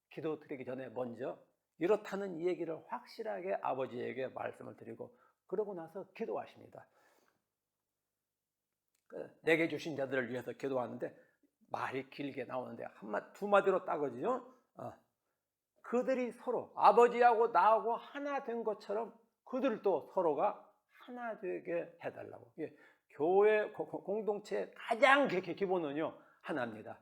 기도 드리기 전에 먼저 이렇다는 얘기를 확실하게 아버지에게 말씀을 드리고, 그러고 나서 기도하십니다. 내게 주신 자들을 위해서 기도하는데 말이 길게 나오는데 두 마디로 따거든요. 그들이 서로 아버지하고 나하고 하나 된 것처럼 그들도 서로가 하나 되게 해달라고. 교회 공동체의 가장 기본은요 하나입니다.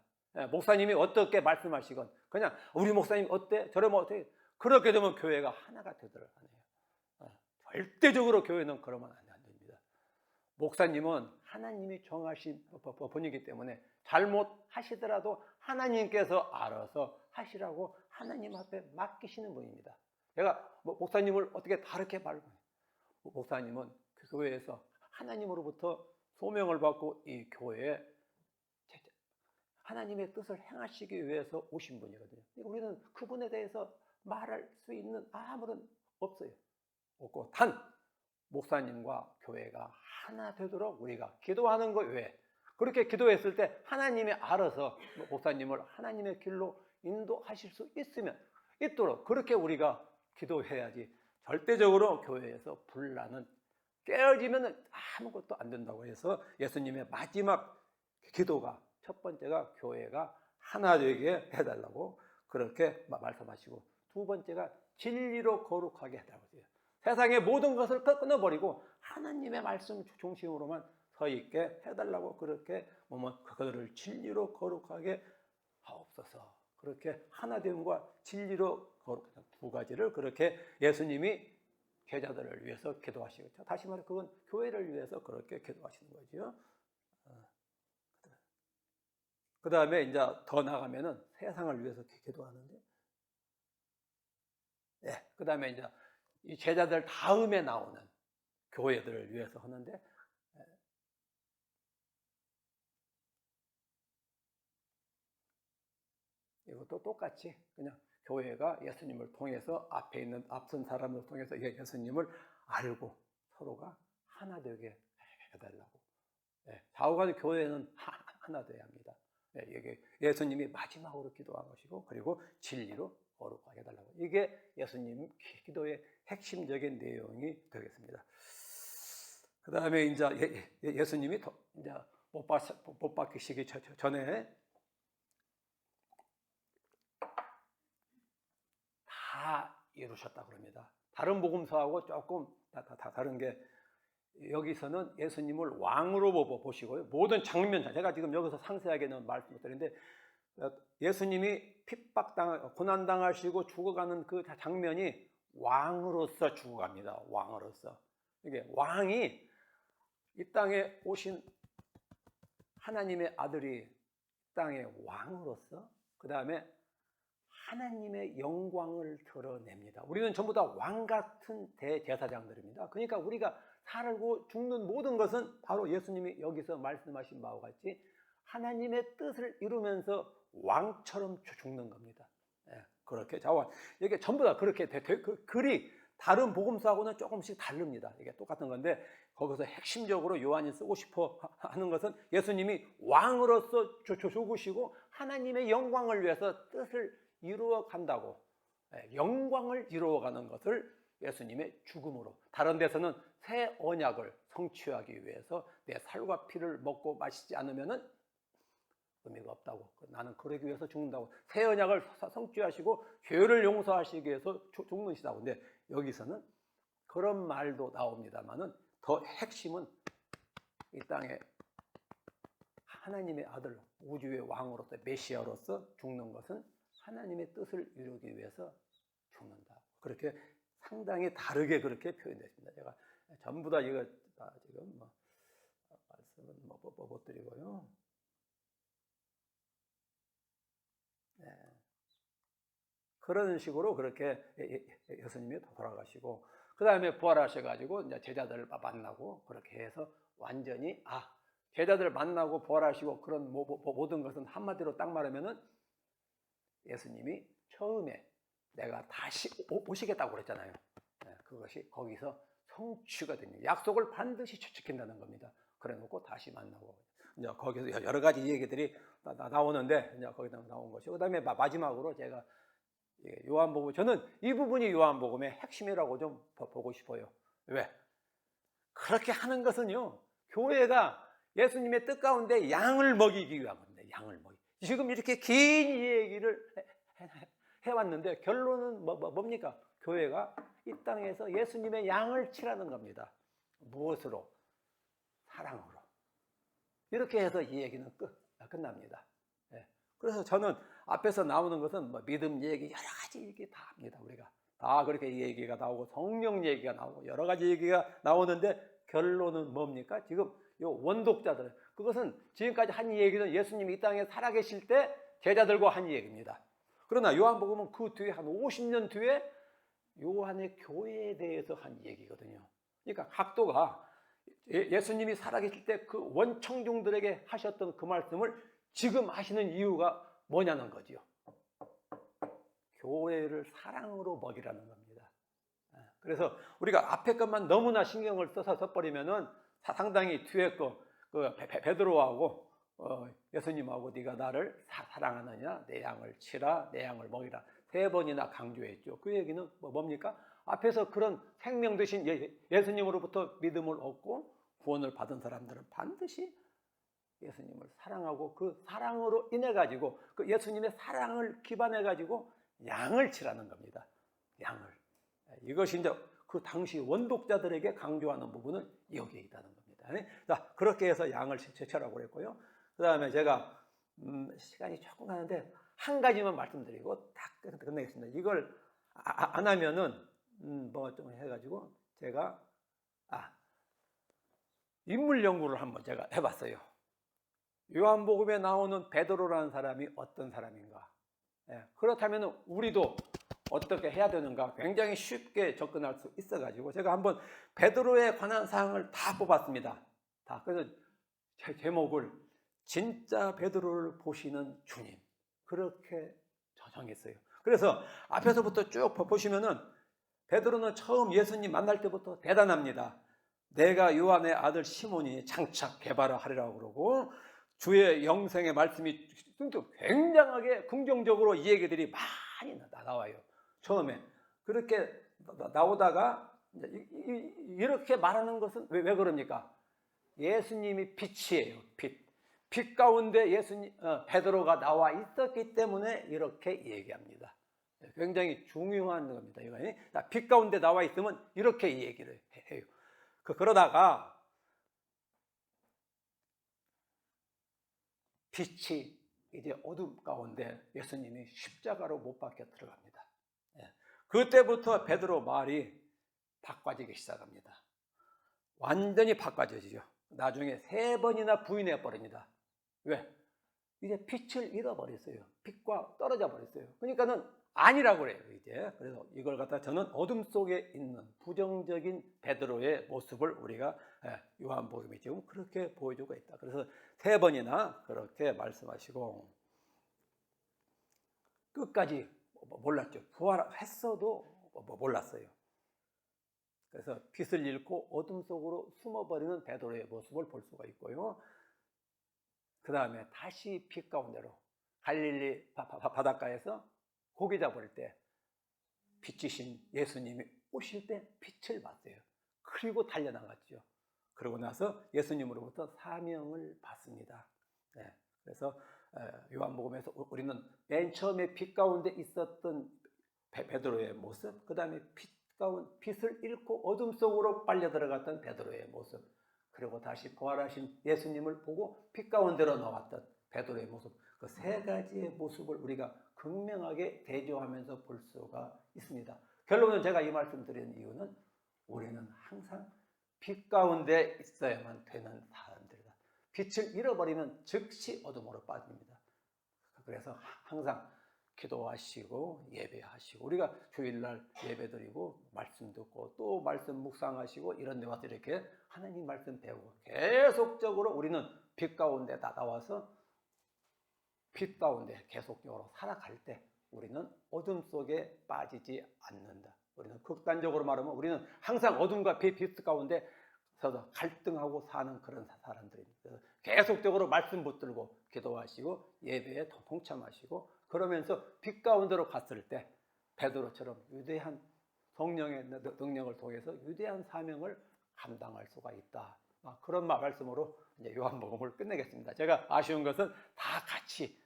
목사님이 어떻게 말씀하시건 그냥 우리 목사님 어때? 저러면 어때? 그렇게 되면 교회가 하나가 되도록 하네요. 절대적으로 교회는 그러면 안 됩니다. 목사님은 하나님이 정하신 분이기 때문에 잘못하시더라도 하나님께서 알아서 하시라고 하나님 앞에 맡기시는 분입니다. 제가 목사님을 어떻게 다르게 말해요? 목사님은 그 교회에서 하나님으로부터 소명을 받고 이 교회에 하나님의 뜻을 행하시기 위해서 오신 분이거든요. 우리는 그분에 대해서 말할 수 있는 아무런 없어요. 없고 단 목사님과 교회가 하나 되도록 우리가 기도하는 것 외에, 그렇게 기도했을 때 하나님이 알아서 목사님을 하나님의 길로 인도하실 수 있도록 그렇게 우리가 기도해야지, 절대적으로 교회에서 분란은 깨어지면 아무것도 안 된다고 해서 예수님의 마지막 기도가 첫 번째가 교회가 하나 되게 해달라고 그렇게 말씀하시고, 두 번째가 진리로 거룩하게 해달라고 해요. 세상의 모든 것을 끊어버리고 하나님의 말씀 중심으로만 서 있게 해달라고 그렇게 그들을 진리로 거룩하게 하옵소서. 그렇게 하나됨과 진리로 거룩한 두 가지를 그렇게 예수님이 제자들을 위해서 기도하시고, 다시 말해 그건 교회를 위해서 그렇게 기도하시는 거죠. 그 다음에 이제 더 나가면은 세상을 위해서 기도하는데, 그 다음에 이제 이 제자들 다음에 나오는 교회들을 위해서 하는데, 이것도 똑같이 그냥 교회가 예수님을 통해서 앞에 있는 앞선 사람을 통해서 예수님을 알고 서로가 하나 되게 해달라고. 좌우간 교회는 하나 되어야 합니다. 이게 예수님이 마지막으로 기도한 것이고, 그리고 진리로 거룩하게 해달라고. 이게 예수님 기도의 핵심적인 내용이 되겠습니다. 그 다음에 이제 예수님이 이제 못 박히시기 전에 다 이루셨다 그럽니다. 다른 복음서하고 조금 다른 게 여기서는 예수님을 왕으로 보시고요. 모든 장면, 제가 지금 여기서 상세하게는 말씀 못 드리는데 예수님이 고난당하시고 죽어가는 그 장면이 왕으로서 죽어갑니다. 왕으로서. 이게 왕이 이 땅에 오신 하나님의 아들이 땅의 왕으로서 그 다음에 하나님의 영광을 드러냅니다. 우리는 전부 다 왕 같은 대제사장들입니다. 그러니까 우리가 살고 죽는 모든 것은 바로 예수님이 여기서 말씀하신 바와 같이 하나님의 뜻을 이루면서 왕처럼 죽는 겁니다. 그렇게 자원 이게 전부 다 그렇게 그 글이 다른 복음서하고는 조금씩 다릅니다. 이게 똑같은 건데 거기서 핵심적으로 요한이 쓰고 싶어 하는 것은 예수님이 왕으로서 죽으시고 하나님의 영광을 위해서 뜻을 이루어 간다고, 영광을 이루어가는 것을 예수님의 죽음으로, 다른 데서는 새 언약을 성취하기 위해서 내 살과 피를 먹고 마시지 않으면은 의미가 없다고, 나는 그러기 위해서 죽는다고, 새 언약을 성취하시고 죄를 용서하시기 위해서 죽는시다고. 근데 여기서는 그런 말도 나옵니다만은 더 핵심은 이 땅에 하나님의 아들, 우주의 왕으로서 메시아로서 죽는 것은 하나님의 뜻을 이루기 위해서 죽는다. 그렇게 상당히 다르게 그렇게 표현됐습니다. 제가 전부 다 이거 다 지금 말씀은 못 드리고요. 그런 식으로 그렇게 예수님이 돌아가시고 그 다음에 부활하셔가지고 이제 제자들을 만나고 그렇게 해서 완전히 제자들을 만나고 부활하시고 그런 모든 것은 한마디로 딱 말하면은 예수님이 처음에 내가 다시 오시겠다고 그랬잖아요. 그것이 거기서 성취가 됩니다. 약속을 반드시 지킨다는 겁니다. 그래 놓고 다시 만나고 이제 거기서 여러 가지 얘기들이 나오는데 이제 거기다 나온 것이고, 그다음에 마지막으로 제가 요한복음, 저는 이 부분이 요한복음의 핵심이라고 좀 보고 싶어요. 왜? 그렇게 하는 것은요, 교회가 예수님의 뜻 가운데 양을 먹이기 위한 겁니다. 양을 먹이. 지금 이렇게 긴 얘기를 해왔는데 결론은 뭡니까? 교회가 이 땅에서 예수님의 양을 치라는 겁니다. 무엇으로? 사랑으로. 이렇게 해서 이 얘기는 끝납니다. 그래서 저는 앞에서 나오는 것은 믿음 얘기 여러 가지 얘기 다 합니다. 우리가 다 그렇게 얘기가 나오고 성령 얘기가 나오고 여러 가지 얘기가 나오는데 결론은 뭡니까? 지금 요 원독자들, 그것은 지금까지 한 얘기는 예수님이 이 땅에 살아계실 때 제자들과 한 얘기입니다. 그러나 요한복음은 그 뒤에 한 50년 뒤에 요한의 교회에 대해서 한 얘기거든요. 그러니까 각도가 예수님이 살아계실 때 그 원청중들에게 하셨던 그 말씀을 지금 하시는 이유가 뭐냐는 거지요. 교회를 사랑으로 먹이라는 겁니다. 그래서 우리가 앞에 것만 너무나 신경을 써서 버리면은 상당히 뒤에 그 베드로하고 예수님하고 네가 나를 사랑하느냐, 내 양을 치라, 내 양을 먹이라 3번이나 강조했죠. 그 얘기는 뭡니까? 앞에서 그런 생명 되신 예수님으로부터 믿음을 얻고 구원을 받은 사람들은 반드시 예수님을 사랑하고 그 사랑으로 인해 가지고 그 예수님의 사랑을 기반해 가지고 양을 치라는 겁니다. 양을. 이것이 이제 그 당시 원독자들에게 강조하는 부분은 여기에 있다는 겁니다. 자, 그렇게 해서 양을 치라고 그랬고요. 그 다음에 제가 시간이 조금 가는데 한 가지만 말씀드리고 딱 끝내겠습니다. 이걸 안 하면은 뭐 좀 해가지고 제가 인물 연구를 한번 제가 해봤어요. 요한복음에 나오는 베드로라는 사람이 어떤 사람인가? 그렇다면 우리도 어떻게 해야 되는가? 굉장히 쉽게 접근할 수 있어가지고 제가 한번 베드로에 관한 사항을 다 뽑았습니다. 그래서 제목을 진짜 베드로를 보시는 주님, 그렇게 정했어요. 그래서 앞에서부터 쭉 보시면은 베드로는 처음 예수님 만날 때부터 대단합니다. 내가 요한의 아들 시몬이 장차 개발을 하리라고 그러고 주의 영생의 말씀이 굉장하게 긍정적으로 이 얘기들이 많이 나와요. 처음에 그렇게 나오다가 이렇게 말하는 것은 왜 그럽니까? 예수님이 빛이에요. 빛 가운데 베드로가 나와 있었기 때문에 이렇게 얘기합니다. 굉장히 중요한 겁니다. 이거. 빛 가운데 나와 있으면 이렇게 얘기를 해요. 그러다가 빛이 이제 어둠 가운데 예수님이 십자가로 못 박혀 들어갑니다. 그때부터 베드로 말이 바꿔지기 시작합니다. 완전히 바꿔지죠. 나중에 3번이나 부인해 버립니다. 왜? 이제 빛을 잃어버렸어요. 빛과 떨어져 버렸어요. 그러니까는 아니라고 그래요, 이제. 그래서 이걸 갖다 저는 어둠 속에 있는 부정적인 베드로의 모습을 우리가 요한복음이 지금 그렇게 보여주고 있다. 그래서 3번이나 그렇게 말씀하시고 끝까지 몰랐죠. 부활했어도 몰랐어요. 그래서 빛을 잃고 어둠 속으로 숨어버리는 베드로의 모습을 볼 수가 있고요. 그 다음에 다시 빛 가운데로 갈릴리 바닷가에서 고기 잡을 때 빛이신 예수님이 오실 때 빛을 봤어요. 그리고 달려나갔죠. 그러고 나서 예수님으로부터 사명을 받습니다. 그래서 요한복음에서 우리는 맨 처음에 빛 가운데 있었던 베드로의 모습, 그 다음에 빛을 잃고 어둠 속으로 빨려 들어갔던 베드로의 모습, 그리고 다시 부활하신 예수님을 보고 빛 가운데로 나왔던 베드로의 모습, 그 3가지의 모습을 우리가 극명하게 대조하면서 볼 수가 있습니다. 결론은 제가 이 말씀 드리는 이유는 우리는 항상 빛 가운데 있어야만 되는 사람들이다. 빛을 잃어버리면 즉시 어둠으로 빠집니다. 그래서 항상 기도하시고 예배하시고, 우리가 주일날 예배드리고 말씀 듣고 또 말씀 묵상하시고 이런 데 와서 이렇게 하나님 말씀 배우고 계속적으로 우리는 빛 가운데 나와서 빛 가운데 계속적으로 살아갈 때 우리는 어둠 속에 빠지지 않는다. 우리는 극단적으로 말하면 우리는 항상 어둠과 빛 가운데 서서 갈등하고 사는 그런 사람들입니다. 계속적으로 말씀 붙들고 기도하시고 예배에 동참하시고 그러면서 빛 가운데로 갔을 때 베드로처럼 위대한 성령의 능력을 통해서 위대한 사명을 감당할 수가 있다. 그런 말씀으로 이제 요한복음을 끝내겠습니다. 제가 아쉬운 것은 다 같이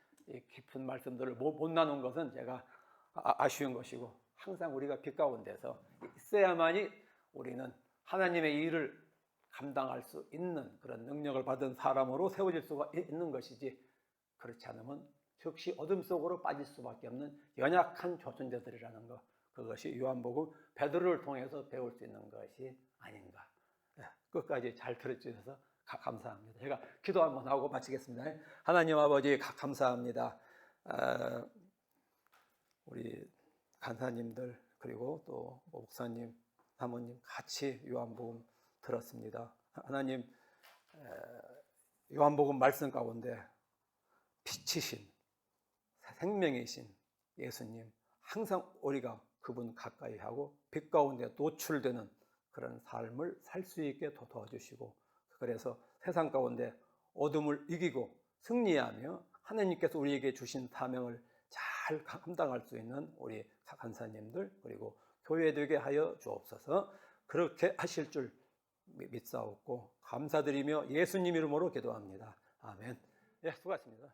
깊은 말씀들을 못 나눈 것은 제가 아쉬운 것이고, 항상 우리가 빛 가운데서 있어야만이 우리는 하나님의 일을 감당할 수 있는 그런 능력을 받은 사람으로 세워질 수가 있는 것이지, 그렇지 않으면 즉시 어둠 속으로 빠질 수밖에 없는 연약한 조선자들이라는 것, 그것이 요한복음 베드로를 통해서 배울 수 있는 것이 아닌가. 끝까지 잘 들어주셔서 감사합니다. 제가 기도 한번 하고 마치겠습니다. 하나님 아버지 감사합니다. 우리 간사님들 그리고 또 목사님, 사모님 같이 요한복음 들었습니다. 하나님, 요한복음 말씀 가운데 빛이신 생명이신 예수님, 항상 우리가 그분 가까이 하고 빛 가운데 노출되는 그런 삶을 살 수 있게 도와주시고, 그래서 세상 가운데 어둠을 이기고 승리하며 하나님께서 우리에게 주신 사명을 잘 감당할 수 있는 우리 간사님들 그리고 교회 되게 하여 주옵소서. 그렇게 하실 줄 믿사옵고 감사드리며 예수님 이름으로 기도합니다. 아멘. 예, 수고하셨습니다.